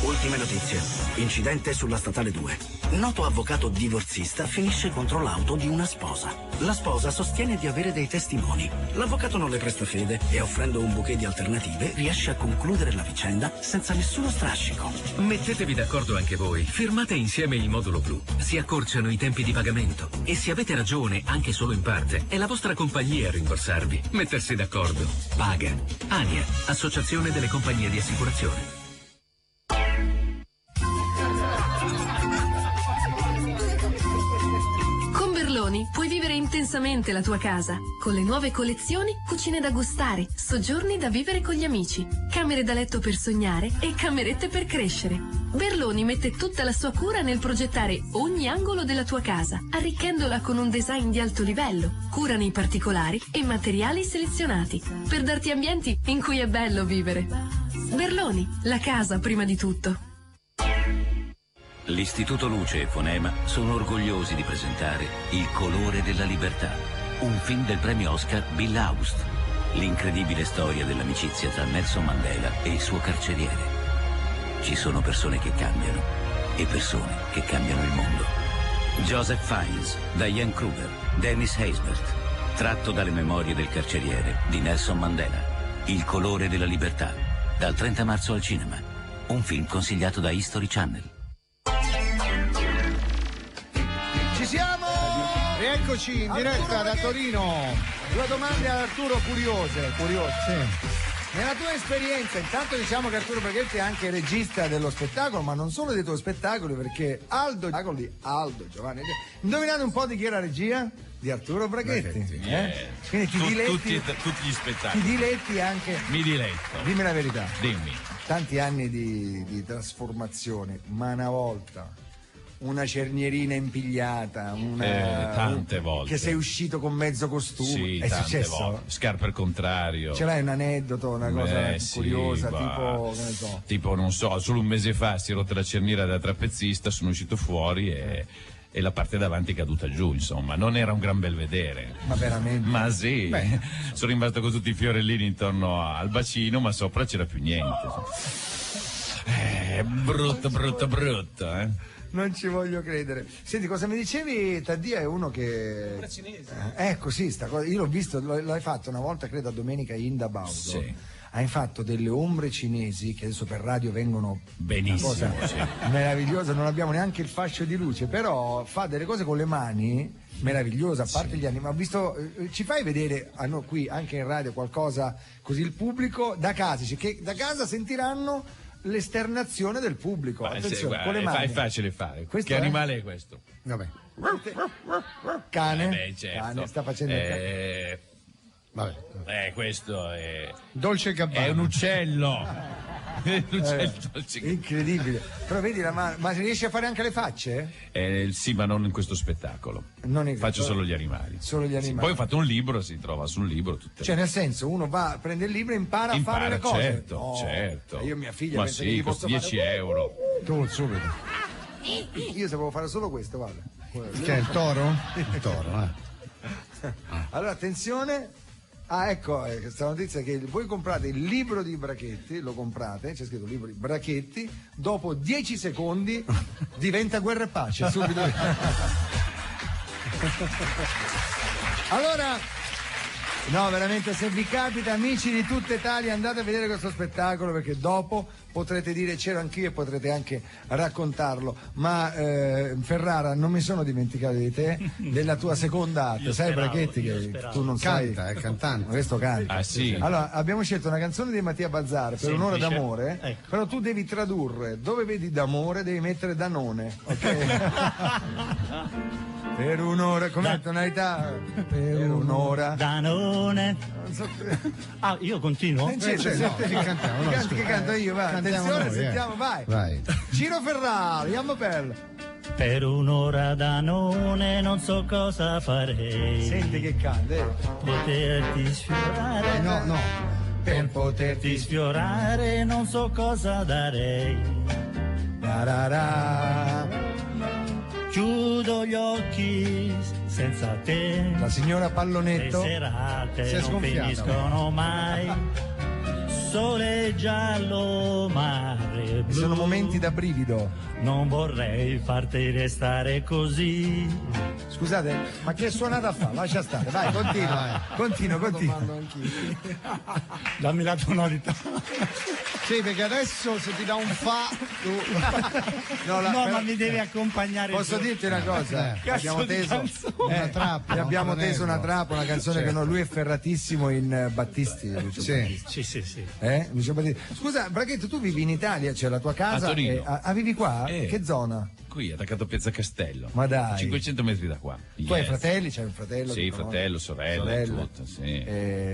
Ultime notizie. Incidente sulla statale 2. Noto avvocato divorzista finisce contro l'auto di una sposa. La sposa sostiene di avere dei testimoni. L'avvocato non le presta fede e offrendo un bouquet di alternative riesce a concludere la vicenda senza nessuno strascico. Mettetevi d'accordo anche voi. Firmate insieme il modulo blu. Si accorciano i tempi di pagamento. E se avete ragione, anche solo in parte, è la vostra compagnia a rimborsarvi. Mettersi d'accordo. Paga. ANIA, Associazione delle Compagnie di Assicurazione. Puoi vivere intensamente la tua casa. Con le nuove collezioni, cucine da gustare, soggiorni da vivere con gli amici, camere da letto per sognare e camerette per crescere. Berloni mette tutta la sua cura nel progettare ogni angolo della tua casa, arricchendola con un design di alto livello, cura nei particolari e materiali selezionati, per darti ambienti in cui è bello vivere. Berloni, la casa prima di tutto. L'Istituto Luce e Fonema sono orgogliosi di presentare Il colore della libertà, un film del premio Oscar Bill Aust, l'incredibile storia dell'amicizia tra Nelson Mandela e il suo carceriere. Ci sono persone che cambiano e persone che cambiano il mondo. Joseph Fiennes, Diane Kruger, Dennis Haysbert, tratto dalle memorie del carceriere di Nelson Mandela. Il colore della libertà, dal 30 marzo al cinema. Un film consigliato da History Channel. Ci siamo! Rieccoci in diretta da Torino. Due domande ad Arturo curiose. Sì. Nella tua esperienza, intanto diciamo che Arturo Braghetti è anche regista dello spettacolo, ma non solo dei tuoi spettacoli, perché Aldo Giovanni. Indovinate un po' di chi è la regia? Di Arturo Braghetti. Quindi ti diletti, tutti gli spettacoli. ti diletti anche. Mi diletto. Dimmi la verità. Dimmi. Tanti anni di trasformazione, ma una volta una cernierina impigliata, tante volte. Che sei uscito con mezzo costume. Sì, è tante successo? volte. Scarpe al contrario. Ce l'hai un aneddoto, una cosa curiosa, sì, tipo, che ne so. Tipo, non so, solo un mese fa si è rotta la cerniera da trapezzista, sono uscito fuori e la parte davanti è caduta giù, insomma, non era un gran bel vedere. Ma veramente? Ma sì, sono rimasto con tutti i fiorellini intorno al bacino, ma sopra c'era più niente. Brutto, eh. Non ci voglio credere. Senti, cosa mi dicevi? Taddia è uno che... ecco, sì, sta cosa. Io l'ho visto, l'hai fatto una volta, credo, a Domenica Inda Baudo. Sì. Hai fatto delle ombre cinesi che adesso per radio vengono benissimo, una cosa meravigliosa, non abbiamo neanche il fascio di luce, però fa delle cose con le mani meravigliose, a parte gli animali. Ho visto, ci fai vedere a noi qui anche in radio qualcosa, così il pubblico da casa, che da casa sentiranno l'esternazione del pubblico. Attenzione, con le mani. È facile fare. Questo che animale è questo? Vabbè. Cane? Certo. Cane, sta facendo il cane. Vabbè. Questo è Dolce & Gabbana. È un uccello. Incredibile. Però vedi la mano, ma riesci a fare anche le facce? Sì, ma non in questo spettacolo. Faccio solo gli animali. Solo gli animali. Sì, poi ho fatto un libro, si trova su un libro tutte. Cioè, nel senso, uno va, prende il libro e impara a fare le cose. Certo. Io mia figlia ma sì, costa 10 euro. Tu subito. Io sapevo fare solo questo, guarda. Che è il toro? Il toro, Allora, attenzione. Ecco, questa notizia è che voi comprate il libro di Brachetti, lo comprate, c'è scritto libro di Brachetti, dopo 10 secondi diventa Guerra e Pace, subito. Allora, no, veramente, se vi capita, amici di tutta Italia, andate a vedere questo spettacolo, perché dopo potrete dire c'ero anch'io e potrete anche raccontarlo. Ma Ferrara, non mi sono dimenticato di te, della tua seconda arte. Sai, Brachetti, che tu non canta, sai, è cantante. Questo canta. Sì. Allora, abbiamo scelto una canzone di Mattia Bazzar, Per un'ora d'amore, ecco. però tu devi tradurre, dove vedi d'amore devi mettere Danone, ok? Per un'ora, com'è tonalità? Per un'ora. Danone. Io continuo? Che canto io, vai. Attenzione, sentiamo, vai. Ciro Ferrara, andiamo per un'ora Danone non so cosa farei. Senti che canta, Poterti sfiorare. No. Per poterti sfiorare non so cosa darei. Chiudo gli occhi senza te. La signora Pallonetto. Le serate non finiscono mai. Sole giallo, mare blu. Sono momenti da brivido. Non vorrei farti restare così. Scusate, ma che suonata fa? Lascia stare, vai, continua. Dammi la tonalità. Sì, perché adesso se ti dà un fa ma mi devi accompagnare. Posso dirti una cosa? Abbiamo teso una trappola. Abbiamo teso una trappola, una canzone che lui è ferratissimo in Battisti. Sì. Lucio Battisti. Scusa, Braghetto, tu vivi in Italia, c'è la tua casa. A Torino. Vivi qua? Che zona? Qui, attaccato a Piazza Castello. Ma dai. 500 metri da qua. Tu hai fratelli? C'hai un fratello? Sì, fratello, sorella. Tutto, sì.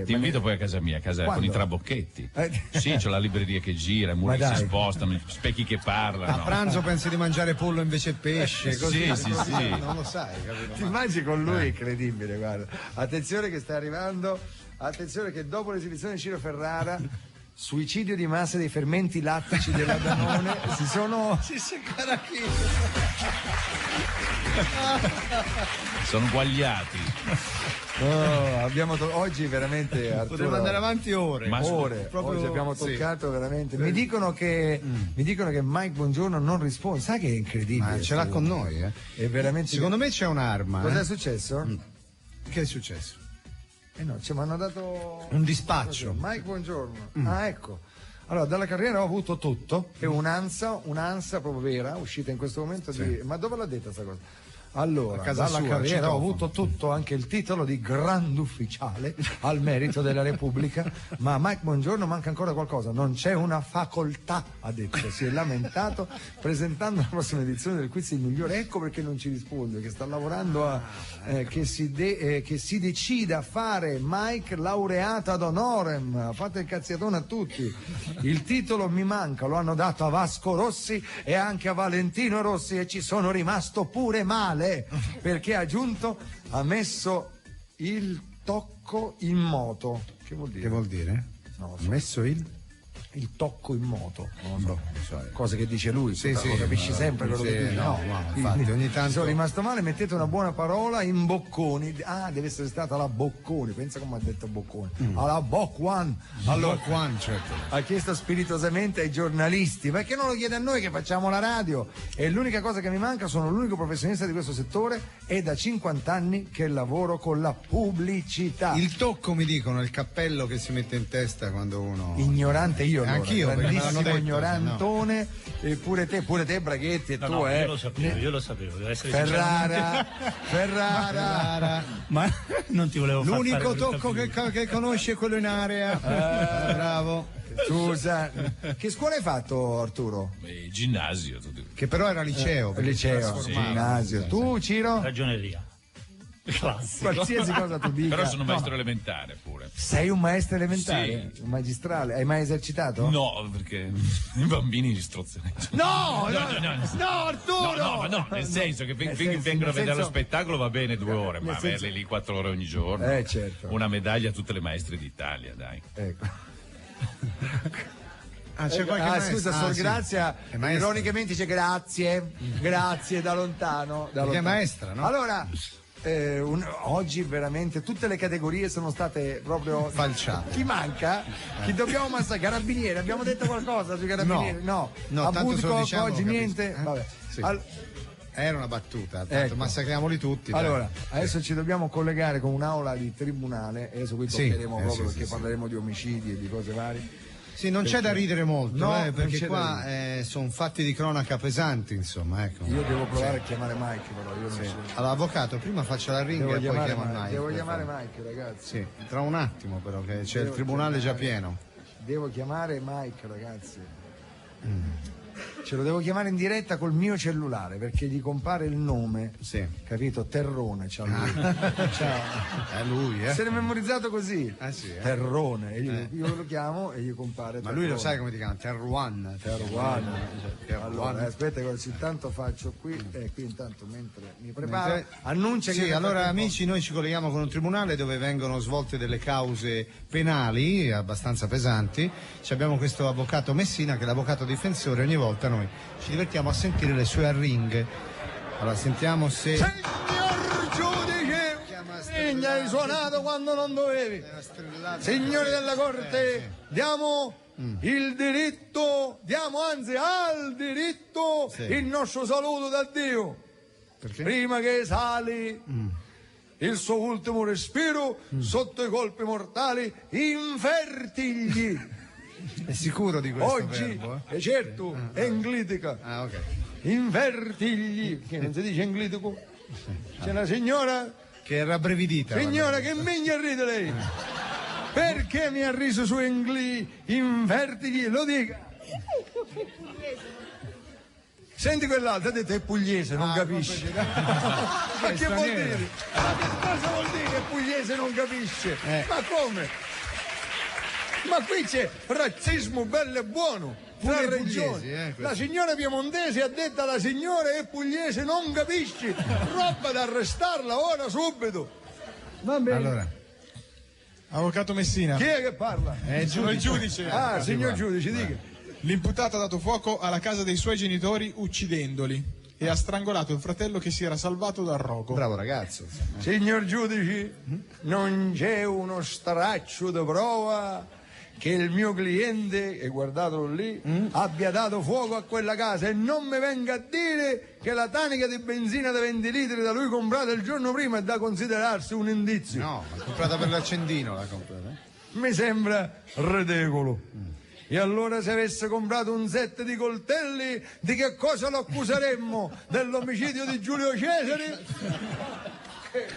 Ti invito poi a casa mia, quando? con i trabocchetti. Sì, c'ho la libreria che gira, i muri che si spostano, specchi che parlano. A pranzo pensi di mangiare pollo invece pesce, così. Sì. Non lo sai, capito? Ti immagini con lui, incredibile, guarda. Attenzione che sta arrivando, attenzione che dopo l'esibizione di Ciro Ferrara, suicidio di massa dei fermenti lattici della Danone, sono guagliati. Abbiamo oggi veramente, Arturo, potremmo andare avanti ore. Oggi abbiamo toccato veramente. Mi dicono che Mike Bongiorno non risponde. Sai che è incredibile? Ma ce l'ha con noi, È veramente. Secondo me c'è un'arma. Cos'è successo? Che è successo? No, ci hanno dato un dispaccio. Mike Buongiorno. Ecco. Allora, dalla carriera ho avuto tutto e un'ansia proprio vera, uscita in questo momento. Ma dove l'ha detta questa cosa? Allora, casa dalla sua, carriera ho avuto tutto, anche il titolo di grandufficiale al merito della Repubblica, ma Mike Bongiorno manca ancora qualcosa, non c'è una facoltà, ha detto, si è lamentato presentando la prossima edizione del quiz il migliore, ecco perché non ci risponde, che sta lavorando a che si decida a fare Mike laureato ad honorem, fate il cazziatone a tutti, il titolo mi manca, lo hanno dato a Vasco Rossi e anche a Valentino Rossi e ci sono rimasto pure male perché ha messo il tocco in moto. Che vuol dire? Che vuol dire? No, ha messo il tocco in moto, non lo so, cose che dice lui, sì, lo capisci sempre quello che dice. No, infatti ogni tanto sono rimasto male, mettete una buona parola in Bocconi. Deve essere stata la Bocconi, pensa come ha detto Bocconi, alla Bocquan. Allora Bocquan, certo. Ha chiesto spiritosamente ai giornalisti, perché non lo chiede a noi che facciamo la radio? E l'unica cosa che mi manca, sono l'unico professionista di questo settore e da 50 anni che lavoro con la pubblicità. Il tocco, mi dicono, è il cappello che si mette in testa quando uno... Ignorante io. Allora, anch'io, grandissimo detto, ignorantone, no. E pure te Braghetti e no, tu no, io lo sapevo, deve essere Ferrara. Ma non ti volevo fare l'unico tocco che conosce è quello in area. Bravo. Scusa, che scuola hai fatto, Arturo? Ginnasio. Che però era liceo. Liceo, ginnasio. Tu, Ciro? Ragioneria. Classico. Qualsiasi cosa tu dica. Però sono un maestro elementare pure. Sei un maestro elementare? Sì. Un magistrale? Hai mai esercitato? No, perché i bambini li strozzano. No, Arturo! No, nel senso che vengono a vedere lo spettacolo va bene 2 ore, ma averli lì 4 ore ogni giorno. Certo. Una medaglia a tutte le maestre d'Italia, dai. Ecco. C'è qualche scusa, Sor Grazia ironicamente dice grazie da lontano. Che è maestra, no? Allora, oggi veramente tutte le categorie sono state proprio falciate. Chi manca? Chi dobbiamo massacrare? Carabinieri, abbiamo detto qualcosa sui carabinieri? No, a Budco diciamo, oggi niente. Vabbè. Sì. Era una battuta, tanto massacriamoli tutti. Allora, adesso ci dobbiamo collegare con un'aula di tribunale e adesso qui toccheremo proprio perché parleremo di omicidi e di cose varie. Sì, non c'è da ridere molto, perché qua sono fatti di cronaca pesanti, insomma. Ecco. Io devo provare a chiamare Mike, però io non so. Allora, avvocato, prima faccio la ringa e poi chiamo Mike. Devo chiamare Mike, ragazzi. Sì, tra un attimo però, che c'è il tribunale già pieno. Devo chiamare Mike, ragazzi. Ce lo devo chiamare in diretta col mio cellulare perché gli compare il nome, capito? Terrone c'ha lui. È lui, Se l'è memorizzato così. Sì, Terrone. Io lo chiamo e gli compare Ma Terrone. lui lo sai come ti chiama? Terruan. Allora, aspetta, intanto faccio qui e qui intanto mentre mi preparo annuncia che allora amici, noi ci colleghiamo con un tribunale dove vengono svolte delle cause penali abbastanza pesanti. Abbiamo questo avvocato Messina che è l'avvocato difensore, ogni volta noi ci divertiamo a sentire le sue arringhe. Allora sentiamo se... Signor giudice, hai suonato quando non dovevi. Signori della corte, diamo il diritto, anzi al diritto il nostro saluto da Dio. Perché? Prima che esali il suo ultimo respiro sotto i colpi mortali infertigli. È sicuro di questo oggi verbo, è certo, è englitica. Invertigli, che non si dice englitico. C'è una signora che è rabbrividita. Signora, che miglia ride lei? Perché mi ha riso su invertigli? Lo dica. Senti quell'altro, ha detto è pugliese, non capisce. Ma che vuol dire? Cosa vuol dire che pugliese non capisce? Ma come? Ma qui c'è razzismo bello e buono tra regioni. La signora piemontese ha detto alla signora è pugliese, non capisci? Roba da arrestarla ora subito. Va bene. Allora, avvocato Messina. Chi è che parla? Sono il giudice. Signor giudice, dica. L'imputato ha dato fuoco alla casa dei suoi genitori uccidendoli e ha strangolato il fratello che si era salvato dal rogo. Bravo ragazzo. Signor giudice, non c'è uno straccio di prova che il mio cliente, e guardatelo lì, abbia dato fuoco a quella casa e non mi venga a dire che la tanica di benzina da 20 litri da lui comprata il giorno prima è da considerarsi un indizio. No, l'ha comprata per l'accendino, l'ha comprata. Mi sembra ridicolo. E allora se avesse comprato un set di coltelli, di che cosa lo accuseremmo? Dell'omicidio di Giulio Cesare? E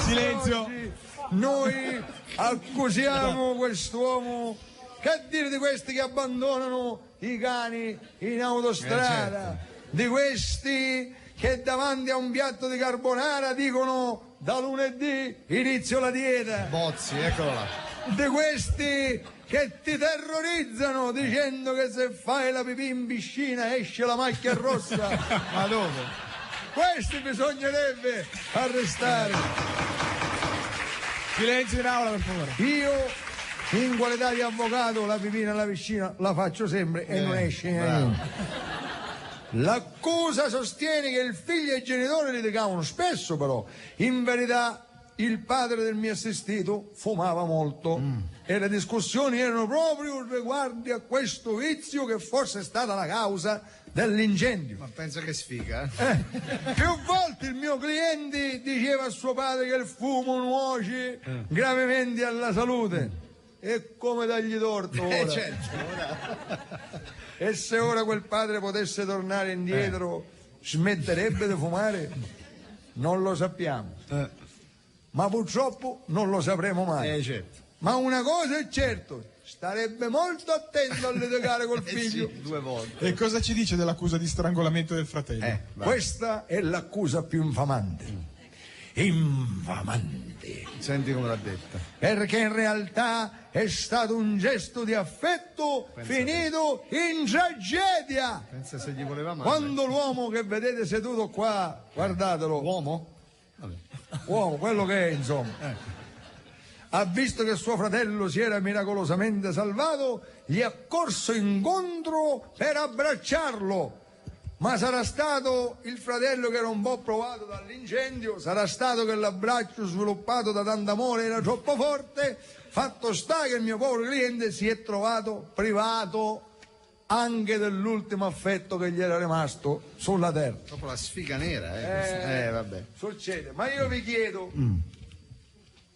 silenzio. Oggi noi accusiamo quest'uomo. Che dire di questi che abbandonano i cani in autostrada? Di questi che davanti a un piatto di carbonara dicono da lunedì inizio la dieta. Bozzi, eccolo là. Di questi che ti terrorizzano dicendo che se fai la pipì in piscina esce la macchia rossa. Ma dove? Questi bisognerebbe arrestare. Silenzio in aula, per favore. Io in qualità di avvocato la pipì nella piscina la faccio sempre e non esce niente. L'accusa sostiene che il figlio e i genitori litigavano spesso, però in verità il padre del mio assistito fumava molto e le discussioni erano proprio riguardo a questo vizio che forse è stata la causa dell'incendio. Ma pensa che sfiga. Più volte il mio cliente diceva a suo padre che il fumo nuoce gravemente alla salute. E come dargli torto ora? E se ora quel padre potesse tornare indietro, smetterebbe di fumare? Non lo sappiamo. Ma purtroppo non lo sapremo mai. Certo. Ma una cosa è certo, starebbe molto attento a litigare col figlio. Sì, 2 volte. E cosa ci dice dell'accusa di strangolamento del fratello? Questa è l'accusa più infamante. Infamante. Senti come l'ha detta. Perché in realtà è stato un gesto di affetto finito in tragedia. Pensa se gli voleva male. Quando l'uomo che vedete seduto qua, guardatelo. Uomo? Uomo, quello che è, insomma. Ha visto che suo fratello si era miracolosamente salvato, gli è corso incontro per abbracciarlo. Ma sarà stato il fratello che era un po' provato dall'incendio, sarà stato che l'abbraccio sviluppato da tanto amore era troppo forte, fatto sta che il mio povero cliente si è trovato privato anche dell'ultimo affetto che gli era rimasto sulla terra. Proprio la sfiga nera, vabbè. Succede, ma io vi chiedo,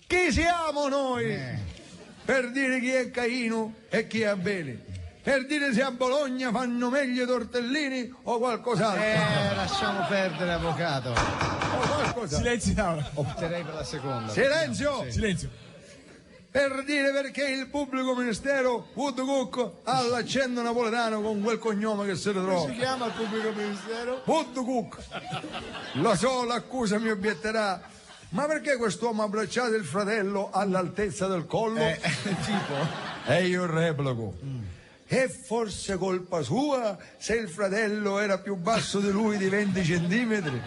chi siamo noi per dire chi è Caino e chi è Abele? Per dire se a Bologna fanno meglio i tortellini o qualcos'altro? Lasciamo perdere, avvocato. O qualcos'altro. Silenzio in aula. Opterei per la seconda. Silenzio! Sì. Silenzio. Per dire perché il pubblico ministero Woodcook ha l'accento napoletano con quel cognome che se ne trova. Come si chiama il pubblico ministero? Woodcook. Lo so, l'accusa mi obietterà. Ma perché quest'uomo ha abbracciato il fratello all'altezza del collo? Tipo? E io replico. È forse colpa sua se il fratello era più basso di lui di 20 centimetri?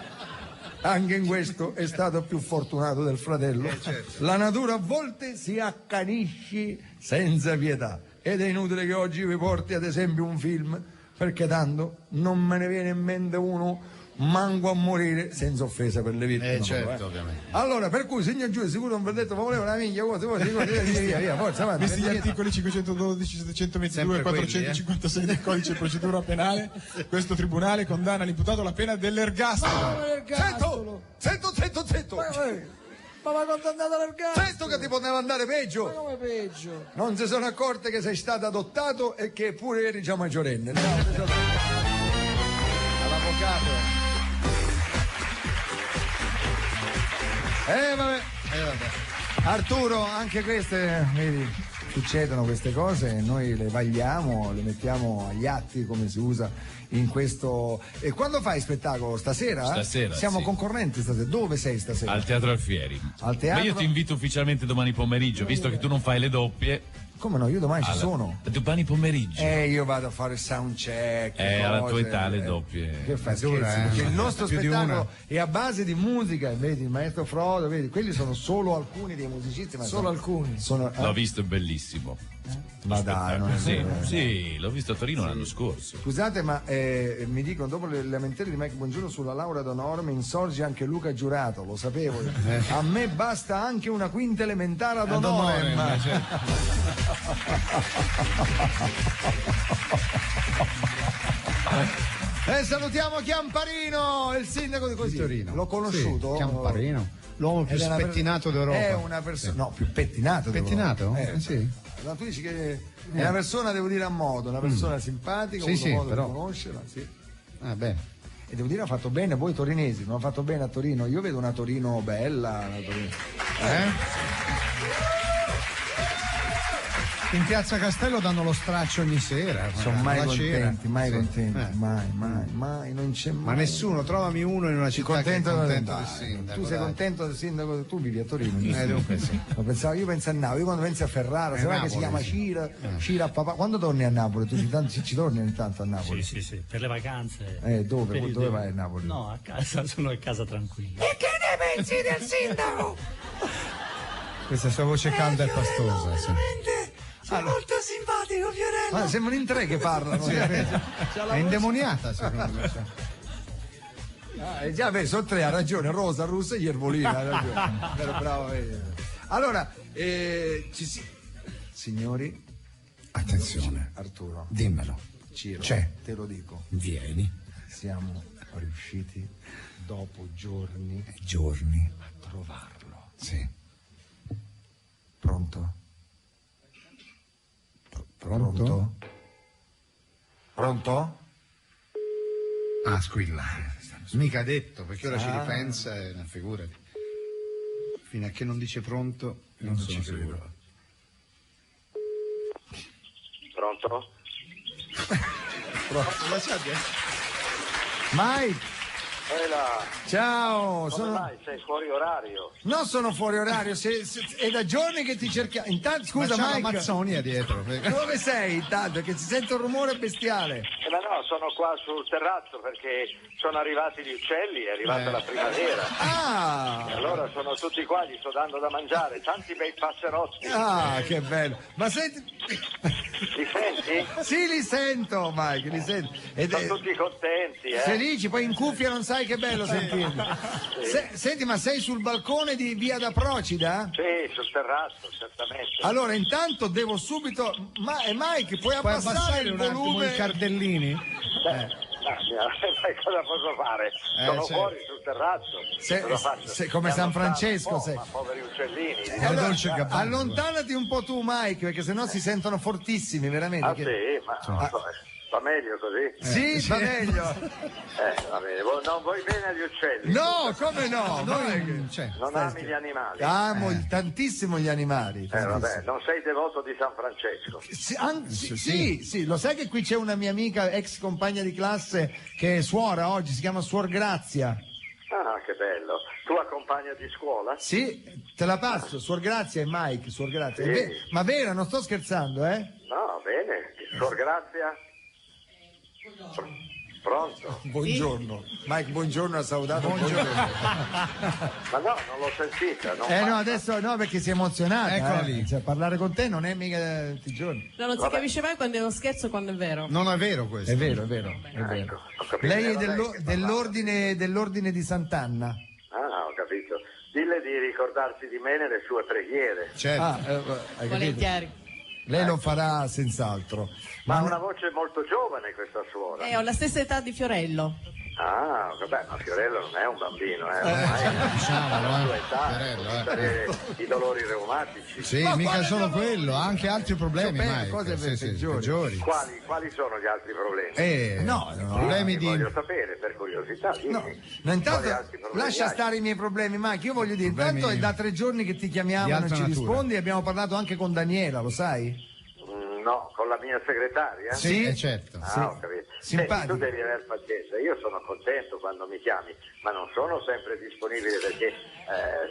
Anche in questo è stato più fortunato del fratello. Certo. La natura a volte si accanisce senza pietà ed è inutile che oggi vi porti ad esempio un film, perché tanto non me ne viene in mente uno manco a morire, senza offesa per le vittime. Certo, ovviamente. Allora, per cui, signor giudice, sicuro non vedete, ma voleva una minchia, via, forza, avanti. Visti gli articoli 512, 722 e 456 del codice di procedura penale, questo tribunale condanna l'imputato alla pena dell'ergastolo. Zitto! Ma va condannato all'ergastolo. Sento che ti poteva andare peggio. Ma come peggio? Non si sono accorte che sei stato adottato e che pure eri già maggiorenne. All'avvocato. Vabbè. Arturo, anche queste, vedi, succedono queste cose e noi le vagliamo, le mettiamo agli atti come si usa in questo. E quando fai spettacolo? Stasera? Stasera, Siamo sì. concorrenti stasera. Dove sei stasera? Al Teatro Alfieri. Al teatro? Ma io ti invito ufficialmente domani pomeriggio, visto che tu non fai le doppie. Come no? Io domani ci sono. Domani pomeriggio. Io vado a fare sound check. Alla cose, tua età le doppie. Che fai? Perché il nostro spettacolo è a base di musica, vedi, il maestro Frodo, vedi, quelli sono solo alcuni dei musicisti, ma Solo alcuni. L'ho visto, è bellissimo. Ma dai, non è sì, vero. sì, l'ho visto a Torino l'anno scorso. Scusate, ma mi dicono, dopo le lamentele di Mike Bongiorno sulla laurea d'onore, mi insorge anche Luca Giurato, lo sapevo. A me basta anche una quinta elementare ad onore. E salutiamo Chiamparino, il sindaco di così. Torino. L'ho conosciuto. Sì, Chiamparino. l'uomo più spettinato d'Europa. È una persona, no, più pettinato. Pettinato? Sì. Ma tu dici che è una persona, devo dire, a modo, una persona simpatica, ho avuto modo però... di conoscerla, sì. Bene. E devo dire ha fatto bene, voi torinesi, non ha fatto bene a Torino, io vedo una Torino bella, una Torino... In Piazza Castello danno lo straccio ogni sera. Sono mai contenti, mai, non c'è mai. Ma nessuno, trovami uno in una città che è contento del sindaco. Tu sei contento del sindaco, tu vivi a Torino. Dunque sì. Io penso a Napoli, io quando penso a Ferrara, sai che si chiama Cira a papà. Quando torni a Napoli? Tu ci torni ogni tanto a Napoli? Sì, per le vacanze. Dove vai a Napoli? No, a casa, sono a casa tranquillo. E che ne pensi del sindaco? Questa sua voce calda e pastosa. Sei molto simpatico, Fiorello. Ma sembrano in tre che parlano. È indemoniata, secondo me. Già, sono tre, ha ragione, Rosa, Russa e Iervolina, ha ragione. Bravo. Allora, signori, attenzione, Arturo, dimmelo. Ciro, c'è, te lo dico. Vieni. Siamo riusciti dopo giorni a trovarlo. Sì. Pronto? Pronto? Ah, squilla. Mica detto, perché ora ci ripensa e una figurati. Fino a che non dice pronto, non sono sicuro. Pronto? Mike! Ciao! Come mai? Sei fuori orario? No, sono fuori orario, è da giorni che ti cerchiamo. Intanto, scusa, ma Mike. Ma Mazzonia dietro. Dove sei intanto? Che si sente un rumore bestiale. Ma no, sono qua sul terrazzo perché sono arrivati gli uccelli, è arrivata la primavera. Ah! E allora sono tutti qua, gli sto dando da mangiare, tanti bei passerotti. Ah, che bello. Ma senti... Li senti? Sì, li sento, Mike, li sento. Sono tutti contenti, Felici, poi in cuffia non sai che bello sentirli. Senti, ma sei sul balcone di Via da Procida? Sì, sul terrazzo, certamente. Allora, intanto devo subito... Mike, puoi abbassare il volume? I cardellini? Cosa posso fare? Sono fuori sul terrazzo. Come San Francesco. Ma poveri uccellini. Allora, allontanati un po' tu, Mike, perché sennò si sentono fortissimi, veramente. Ah, sì, ma va meglio così? Sì, va meglio. Va bene. Non vuoi bene agli uccelli? No, come no? Non ami gli animali? Amo tantissimo gli animali. Vabbè, non sei devoto di San Francesco? Sì, lo sai che qui c'è una mia amica, ex compagna di classe, che è suora oggi, si chiama Suor Grazia. Ah, che bello. Tua compagna di scuola? Sì, te la passo, Suor Grazia e Mike, Suor Grazia. Sì. Ma vera, non sto scherzando, No, bene. Suor Grazia? Pronto? Buongiorno. Mike, buongiorno, ha salutato. Buongiorno. Ma no, non l'ho sentita. No, adesso no, perché si è emozionata. Eccola lì. Cioè, parlare con te non è mica tutti i giorni. No, non si capisce mai quando è uno scherzo e quando è vero. Non è vero questo. È vero. Ecco, Lei è dell'ordine di Sant'Anna. Ah, ho capito. Dille di ricordarsi di me nelle sue preghiere. Certo. Volentieri. Lei lo farà senz'altro. Ma ha una voce molto giovane questa suora. Ho la stessa età di Fiorello. Ah, vabbè, ma Fiorello non è un bambino, ormai diciamolo, alla sua età, i dolori reumatici. Sì, ma mica solo quello, anche altri problemi, cose peggiori. Quali sono gli altri problemi? Problemi di... Voglio sapere, per curiosità. No, intanto lascia stare i miei problemi, Mike. Io voglio dire, intanto è da 3 giorni che ti chiamiamo e non ci rispondi. Abbiamo parlato anche con Daniela, lo sai? No, con la mia segretaria? Sì, certo. Ho capito. Tu devi aver pazienza, io sono contento quando mi chiami, ma non sono sempre disponibile perché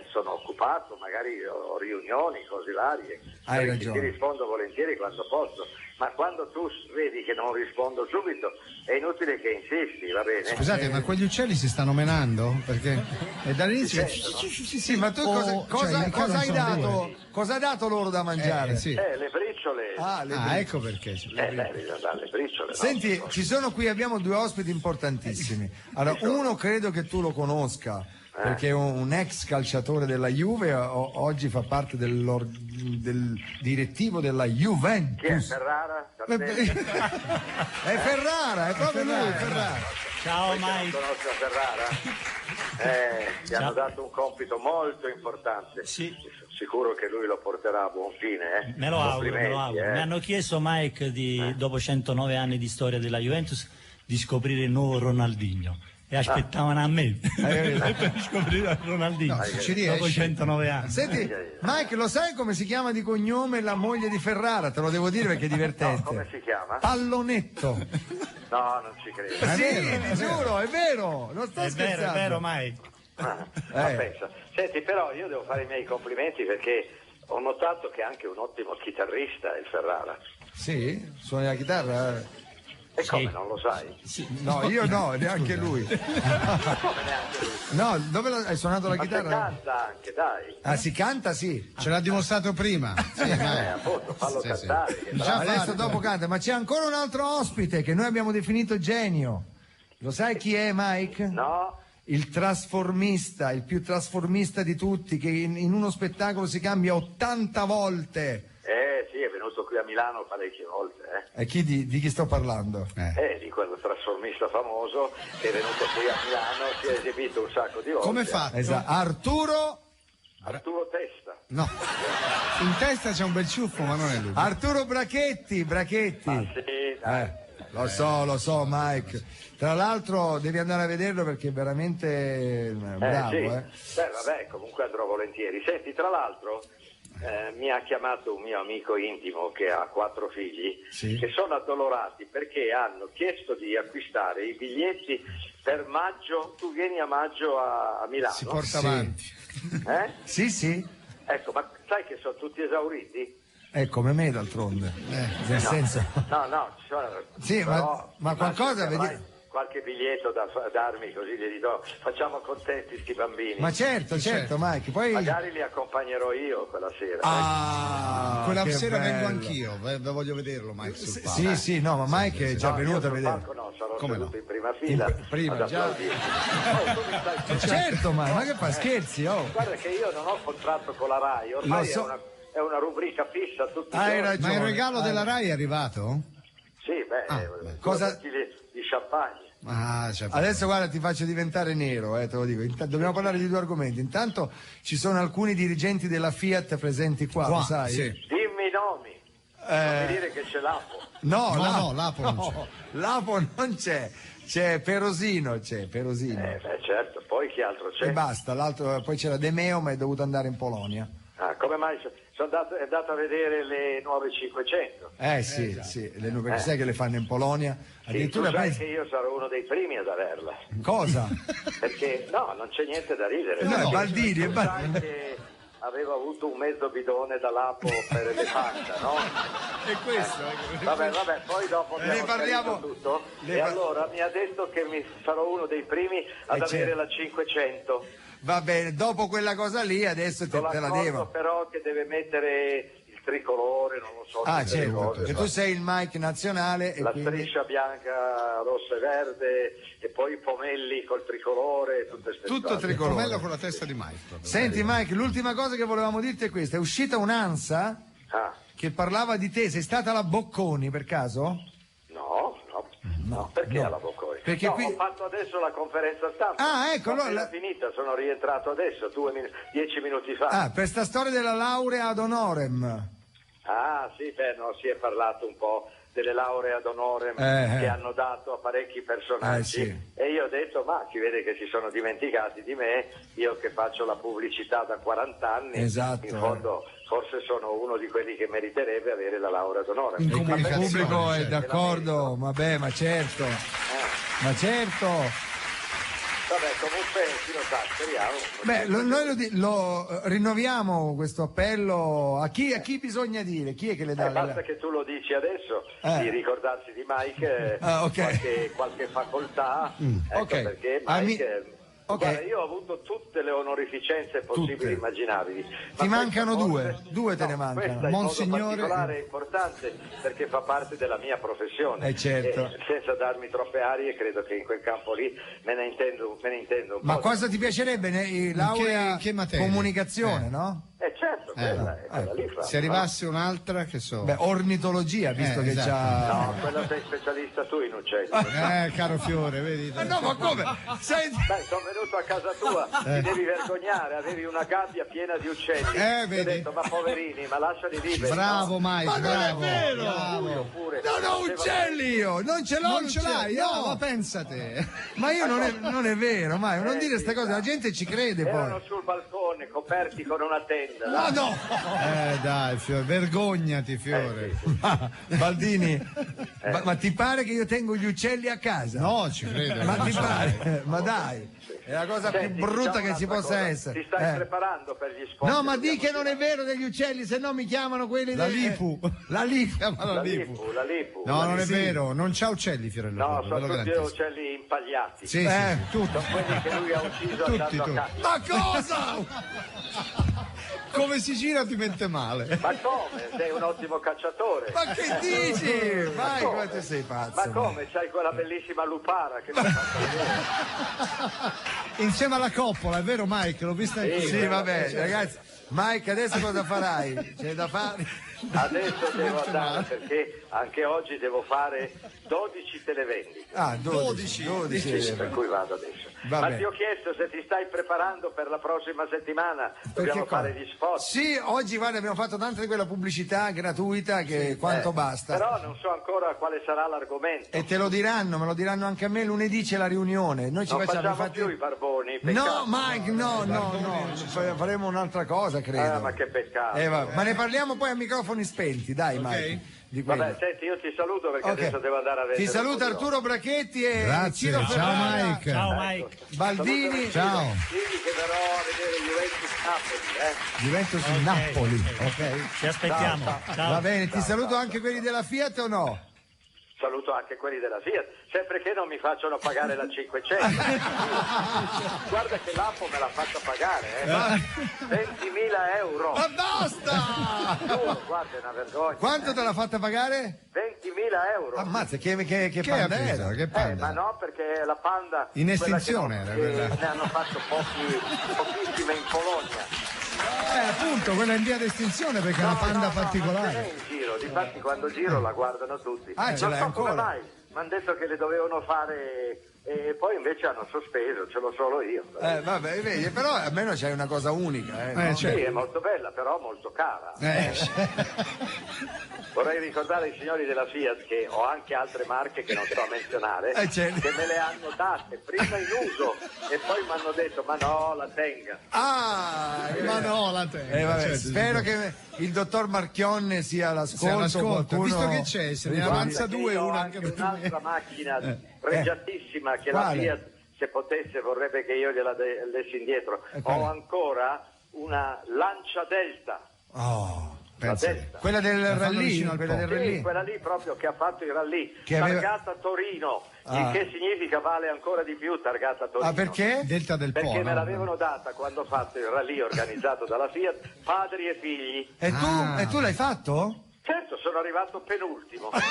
sono occupato, magari ho riunioni, cose varie. Hai ragione. Ti rispondo volentieri quando posso, ma quando tu vedi che non rispondo subito è inutile che insisti, va bene? Scusate, ma quegli uccelli si stanno menando? Perché è dall'inizio... Sì, ma tu cosa hai dato loro da mangiare? Le briciole. Ecco perché. Le briciole. Senti, abbiamo 2 ospiti importantissimi. Allora, uno credo che tu lo conosca, perché è un ex calciatore della Juve, oggi fa parte del direttivo della Juventus. Chi è Ferrara? È Ferrara, è proprio lui, Ferrara. Ciao Mike. Conosco Ferrara? Ti hanno dato un compito molto importante. Sì. Sicuro che lui lo porterà a buon fine. Me lo auguro. Mi hanno chiesto, Mike, dopo 109 anni di storia della Juventus, di scoprire il nuovo Ronaldinho. E aspettavano a me per scoprire Ronaldinho dopo 109 anni. Senti, Mike, lo sai come si chiama di cognome la moglie di Ferrara? Te lo devo dire perché è divertente. No, come si chiama? Pallonetto. No, non ci credo. Sì, ti giuro, è vero, non sto scherzando. È vero, Mike. Ma pensa. Senti, però io devo fare i miei complimenti perché ho notato che è anche un ottimo chitarrista il Ferrara. Sì? Suoni la chitarra? E come, non lo sai? No, io no, neanche lui. Come neanche lui? No, dove hai suonato la chitarra? Ma si canta anche, dai. Ah, si canta, sì. Ce l'ha dimostrato prima. Sì, appunto, fallo cantare. Che Adesso dopo canta, ma c'è ancora un altro ospite che noi abbiamo definito genio. Lo sai chi è, Mike? No. Il trasformista, il più trasformista di tutti, che in uno spettacolo si cambia 80 volte. Sì, è venuto qui a Milano parecchie volte. E di chi sto parlando? Di quel trasformista famoso che è venuto qui a Milano, si è esibito un sacco di volte. Come fa? Esatto. Arturo Testa. No, in testa c'è un bel ciuffo, ma non è lui. Arturo Brachetti. Ma sì, dai. Lo so, Mike. Tra l'altro devi andare a vederlo perché è veramente bravo. Sì. Beh, vabbè, comunque andrò volentieri. Senti, tra l'altro mi ha chiamato un mio amico intimo che ha 4 figli, che sono addolorati perché hanno chiesto di acquistare i biglietti per maggio. Tu vieni a maggio a Milano? Si porta avanti. Sì. Ecco, ma sai che sono tutti esauriti? Come me d'altronde. Nel senso. No, ci sono. Sì, però, ma qualcosa vedi. Qualche biglietto da darmi, così gli do, facciamo contenti sti bambini. Ma certo, Mike, poi magari li accompagnerò io quella sera. Quella sera vengo anch'io, voglio vederlo, Mike, sul palco. Sì, no, ma Mike è già venuto a vedere. No, sarò seduto in prima fila. Prima già. Certo, ma che fa, scherzi? Guarda che io non ho contratto con la Rai, ormai è una rubrica fissa tutti i giorni. Ma il regalo della Rai è arrivato? Sì, cosa di champagne. Adesso guarda, ti faccio diventare nero, te lo dico. Dobbiamo parlare di 2 argomenti. Intanto ci sono alcuni dirigenti della Fiat presenti qua. Lo sai? Sì. Dimmi i nomi. Non mi dire che c'è l'Apo. No, l'Apo non c'è. L'Apo non c'è. C'è Perosino. Certo, poi chi altro c'è? E basta, l'altro, poi c'era De Meo, ma è dovuto andare in Polonia. Come mai? È andato a vedere le nuove 500. Sì, le nuove, sai che le fanno in Polonia. Addirittura tu sai che io sarò uno dei primi ad averla. Cosa? Perché non c'è niente da ridere. No, Baldini. Sai che avevo avuto un mezzo bidone da Lapo per Elefanta, no? E questo? Vabbè, poi dopo ne parliamo tutto. Allora mi ha detto che sarò uno dei primi ad avere la 500. Va bene, dopo quella cosa lì adesso te la devo. Però che deve mettere il tricolore, non lo so. Certo, e tu sei il Mike nazionale. La striscia bianca, rossa e verde, e poi i pomelli col tricolore, tutto tricolore. Il pomello con la testa di Mike. Senti Mike, l'ultima cosa che volevamo dirti è questa: è uscita un'ANSA che parlava di te. Sei stata alla Bocconi per caso? No, perché alla Bocconi? Perché qui ho fatto adesso la conferenza stampa. Ecco, è finita, sono rientrato adesso, 10 minuti fa. Per sta storia della laurea ad honorem. Sì, si è parlato un po' delle lauree ad honorem che hanno dato a parecchi personaggi. E io ho detto, ma si vede che si sono dimenticati di me, io che faccio la pubblicità da 40 anni, in fondo forse sono uno di quelli che meriterebbe avere la laurea ad honorem. Il pubblico è d'accordo, vabbè, ma certo. Ma certo. Vabbè, comunque chi lo sa, speriamo. Noi lo rinnoviamo questo appello a chi bisogna dire? Chi è che le dà? Basta che tu lo dici adesso, di ricordarsi di Mike, qualche facoltà, perché Mike... Guarda, io ho avuto tutte le onorificenze possibili e immaginabili. Ti mancano due te ne mancano. Questa Monsignore... in modo particolare è importante perché fa parte della mia professione. Certo. E senza darmi troppe arie, credo che in quel campo lì me ne intendo un po'. Ma cosa ti piacerebbe? Laurea che materia? Comunicazione, no? Certo, quella lì fa. Se arrivasse un'altra, che so. Beh, ornitologia, visto che esatto. c'ha... No, quella sei specialista tu in uccelli. Caro Fiore, vedi? No, ma come? Beh, sono venuto a casa tua, ti devi vergognare, avevi una gabbia piena di uccelli. Ti ho detto, ma poverini, ma lasciali liberi. Bravo, Mike, ma bravo. Non è vero! Pure, non ho uccelli io! Non ce l'ho! Non ce l'hai? No, ma pensate. Ma io non è vero, mai, non dire queste cose, la gente ci crede poi. Erano sul balcone, coperti con una tenda. No! Dai, Fiore, vergognati, Fiore. Baldini, ma ti pare che io tengo gli uccelli a casa? No, ci credo. Ma ti pare? Ma dai, è la cosa più brutta che ci possa essere. Ti stai preparando per gli spot? No, ma di che non è vero degli uccelli, se no mi chiamano quelli La Lipu. La Lipu. La Lipu. No, non è vero, non c'ha uccelli, Fiorello. No, sono tutti uccelli impagliati. Sì, tutto. Sono quelli che lui ha ucciso andando a casa. Ma cosa? Come si gira ti mette male. Ma come? Sei un ottimo cacciatore. Ma che dici? Vai, quanto sei pazzo. Ma come? C'hai quella bellissima lupara che ti ha fatto vedere. Insieme alla coppola, è vero Mike? L'ho vista anch'io. Sì, vabbè, ragazzi. Mike, adesso cosa farai? C'è da fare? Adesso devo andare perché anche oggi devo fare 12 televendite. Ah, 12. Sì, per cui vado adesso. Vabbè. Ma ti ho chiesto se ti stai preparando per la prossima settimana. Dobbiamo fare gli spot. Sì, oggi guarda, abbiamo fatto tanta di quella pubblicità gratuita che quanto basta. Però non so ancora quale sarà l'argomento. E te lo diranno, me lo diranno anche a me, lunedì c'è la riunione. Noi ci non facciamo più i barboni. No, Mike, no. Faremo un'altra cosa, credo. Ma che peccato. Ma ne parliamo poi a microfoni spenti, dai, Mike. Vabbè, senti, io ti saluto perché adesso devo andare a vedere. Ti saluta Arturo Brachetti e grazie, Ciro Ferrara. Mike. Ciao Mike. Baldini. Ciao. Quindi che verrò a vedere Juventus Napoli, ok? Ti aspettiamo. Ciao. Va bene, ti saluto anche quelli della Fiat o no? Saluto anche quelli della Fiat, sempre che non mi facciano pagare la 500. Guarda che l'Appo me l'ha fatta pagare, 20.000 euro. Ma basta! Guarda, è una vergogna. Quanto te l'ha fatta pagare? 20.000 euro. Ammazza, che panda era? Che panda? Ma no, perché la panda in estinzione era quella. Ne hanno fatto pochissime in Polonia. Appunto, quella in via d'estinzione perché è una panda particolare. Non è in giro, difatti quando giro la guardano tutti. Ce l'hai ancora? Come mai? Mi hanno detto che le dovevano fare e poi invece hanno sospeso, ce l'ho solo io. Vabbè, vedi, però almeno c'hai una cosa unica. No? Sì, è molto bella, però molto cara. Vorrei ricordare ai signori della Fiat che ho anche altre marche che non sto a menzionare, che me le hanno date prima in uso e poi mi hanno detto ma no, la tenga. Ma no, la tenga. Certo, spero che il dottor Marchionne sia all'ascolto. Visto che c'è, se ne avanza due, una anche per un'altra macchina pregiatissima che la Fiat, se potesse, vorrebbe che io gliela dessi indietro. Ho ancora una Lancia Delta. Quella del rally, quella lì proprio che ha fatto il rally, targata Torino, il che significa vale ancora di più targata Torino. Perché? Delta del Po. Perché me l'avevano data quando ho fatto il rally organizzato dalla Fiat, padri e figli. E tu l'hai fatto? Certo, sono arrivato penultimo. Sai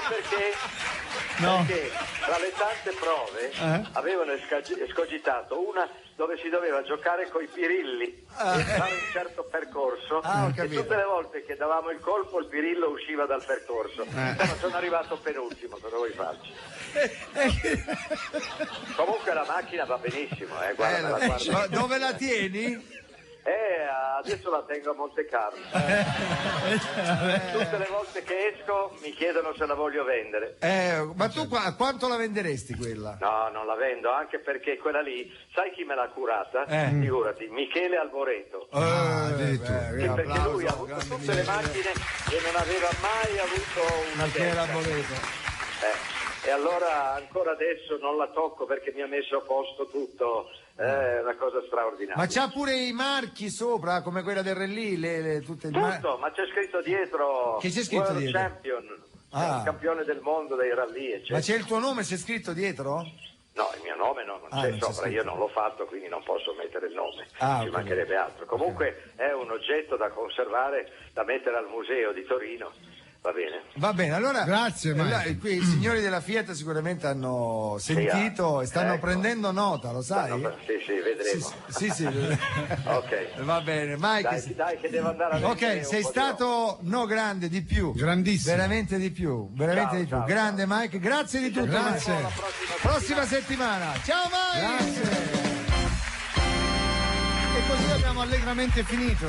perché? No. Perché tra le tante prove avevano escogitato una dove si doveva giocare coi pirilli e fare un certo percorso e tutte le volte che davamo il colpo il pirillo usciva dal percorso. Ma sono arrivato penultimo, cosa vuoi farci? Comunque la macchina va benissimo, guarda. Dove la tieni? Adesso la tengo a Monte Carlo. Tutte le volte che esco mi chiedono se la voglio vendere. Ma tu quanto la venderesti quella? No, non la vendo, anche perché quella lì, sai chi me l'ha curata? Figurati, Michele Alboreto. Perché lui ha avuto tutte le macchine e non aveva mai avuto una Michele Alboreto. E allora ancora adesso non la tocco perché mi ha messo a posto tutto. È una cosa straordinaria. Ma c'ha pure i marchi sopra, come quella del rally, tutte tutto, ma c'è scritto dietro. Che c'è scritto World dietro? Champion, campione del mondo dei rally, eccetera. Ma c'è il tuo nome, c'è scritto dietro? No, il mio nome non c'è sopra, io non l'ho fatto, quindi non posso mettere il nome, ci mancherebbe altro. Comunque è un oggetto da conservare, da mettere al museo di Torino, Va bene. Va bene, allora grazie. Qui i signori della Fiat sicuramente hanno sentito e stanno prendendo nota, lo sai? Sì, vedremo. Sì. Ok. Va bene, Mike. Dai che devo andare a vedere. Ok, sei stato grande di più. Grandissimo. Veramente di più. Ciao. Grande Mike, grazie di tutto. Grazie. Prossima settimana. Ciao Mike. Grazie. E così abbiamo allegramente finito,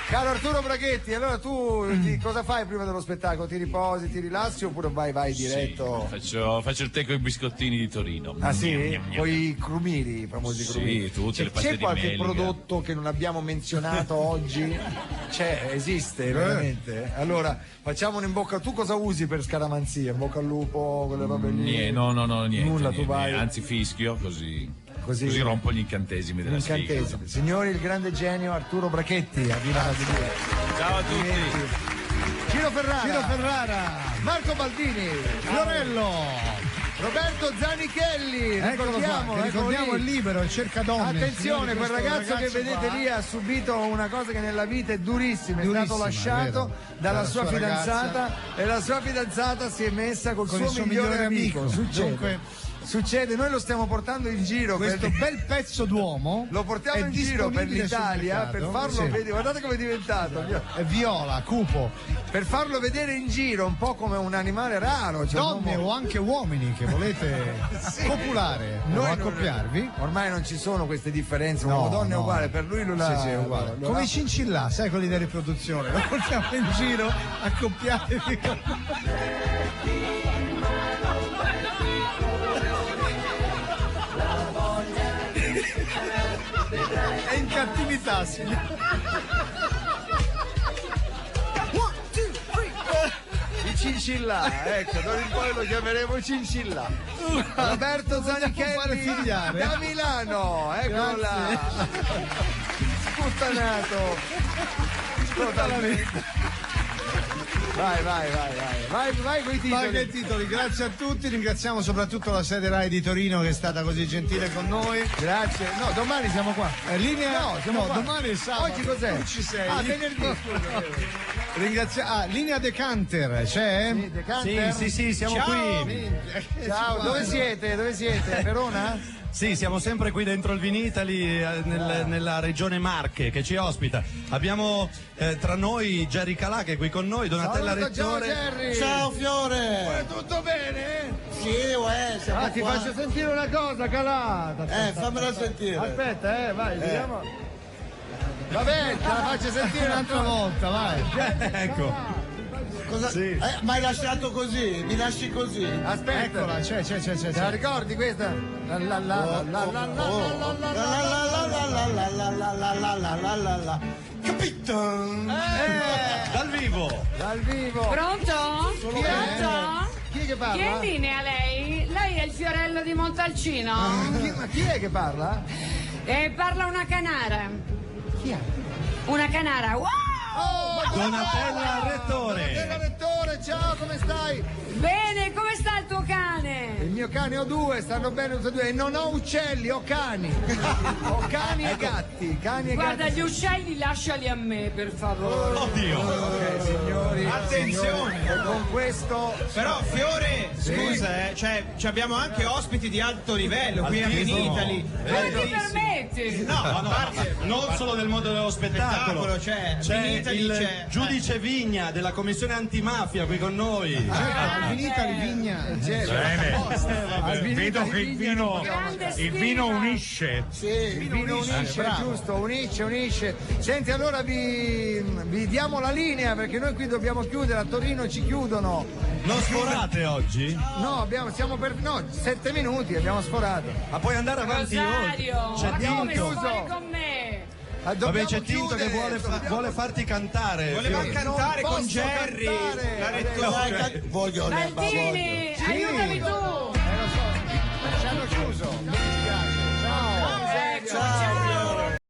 Caro Arturo Braghetti, allora tu cosa fai prima dello spettacolo? Ti riposi, ti rilassi oppure vai diretto? Sì, faccio il tè con i biscottini di Torino. Ah sì? Con i crumili, i famosi crumili. Sì, tutte le paste di C'è qualche melga. prodotto che non abbiamo menzionato oggi? Esiste veramente? Allora, facciamo un in bocca. Tu cosa usi per scaramanzia? In bocca al lupo, quelle robe lì? No, niente. Nulla, tu vai. Anzi fischio, così rompo gli incantesimi della sfiga. Signori, il grande genio Arturo Brachetti a Viva la Sigla. Ciao a tutti. Ciro Ferrara, Marco Baldini, Lorello, Roberto Zanichelli. Ricordiamo il libero, il cercadonne. Attenzione, quel ragazzo che vedete lì ha subito una cosa che nella vita è durissima, è stato lasciato dalla sua fidanzata e la sua fidanzata si è messa con il suo migliore amico. Succede, noi lo stiamo portando in giro. Questo bel pezzo d'uomo lo portiamo in giro per l'Italia per farlo vedere. Guardate come è diventato. È viola, cupo. Per farlo vedere in giro un po' come un animale raro. Donne o anche uomini che volete copulare o accoppiarvi. Ormai non ci sono queste differenze. Uomo donne è uguale. Per lui non è uguale. Come i cincillà, sai, quelli da riproduzione. Lo portiamo in giro accoppiarvi. È in cattività, signore. I cincillà, ecco, d'ora in poi lo chiameremo cincillà. Roberto Zanichelli da Milano, eccolo là. Sputtanato. Vai con i titoli. Vai con i titoli, grazie a tutti, ringraziamo soprattutto la sede Rai di Torino che è stata così gentile con noi. Grazie. No, domani siamo qua. Domani è sabato. Oggi cos'è? Non ci sei. Venerdì. Linea Decanter, c'è? Sì, Decanter. Sì, siamo qui. Ciao, dove siete? Verona? Sì, siamo sempre qui dentro il Vinitaly nella regione Marche che ci ospita. Abbiamo tra noi Jerry Calà che è qui con noi, Donatella Rettore. Ciao Fiore! Tutto bene? Sì, siamo ti qua. faccio sentire una cosa, Calà. Fammela sentire. Aspetta, vai, vediamo. Vabbè, te la faccio sentire un'altra volta, vai. Ecco. Cosa? Sì. Ma hai lasciato così? Mi lasci così? Aspetta. Eccola, c'è. Te la ricordi questa? Capito? Dal vivo. Pronto? Pronto? Chi è che parla? Chi è in linea lei? Lei è il Fiorello di Montalcino? Ma chi è che parla? Parla una canara. Chi è? Una canara. Wow! Donatella Rettore. Donatella Rettore, ciao, come stai? Bene, come sta il tuo cane? Il mio cane ho due, stanno bene tutti e due. E non ho uccelli, ho cani. Ho cani e gatti. Guarda, gli uccelli lasciali a me, per favore. Oddio. Ok, signori. Attenzione. Con questo. Però, Fiore, scusa, ci abbiamo anche ospiti di alto livello qui a Vinitaly. Come ti permetti? No, non solo del mondo dello spettacolo. C'è il giudice Vigna della commissione antimafia qui con noi. Vigna. Vedo che il vino unisce. Sì, il vino unisce, giusto, unisce. Senti, allora vi diamo la linea perché noi qui dobbiamo chiudere, a Torino ci chiudono. Non sforate oggi? No, siamo per 7 minuti, abbiamo sforato. Ma puoi andare avanti Rosario, c'è come Tinto. stai con me? Vabbè, c'è Tinto che vuole farti cantare. Voleva cantare con Jerry. La Rettore. Voglio Baldini, aiutami tu. Ci hanno chiuso.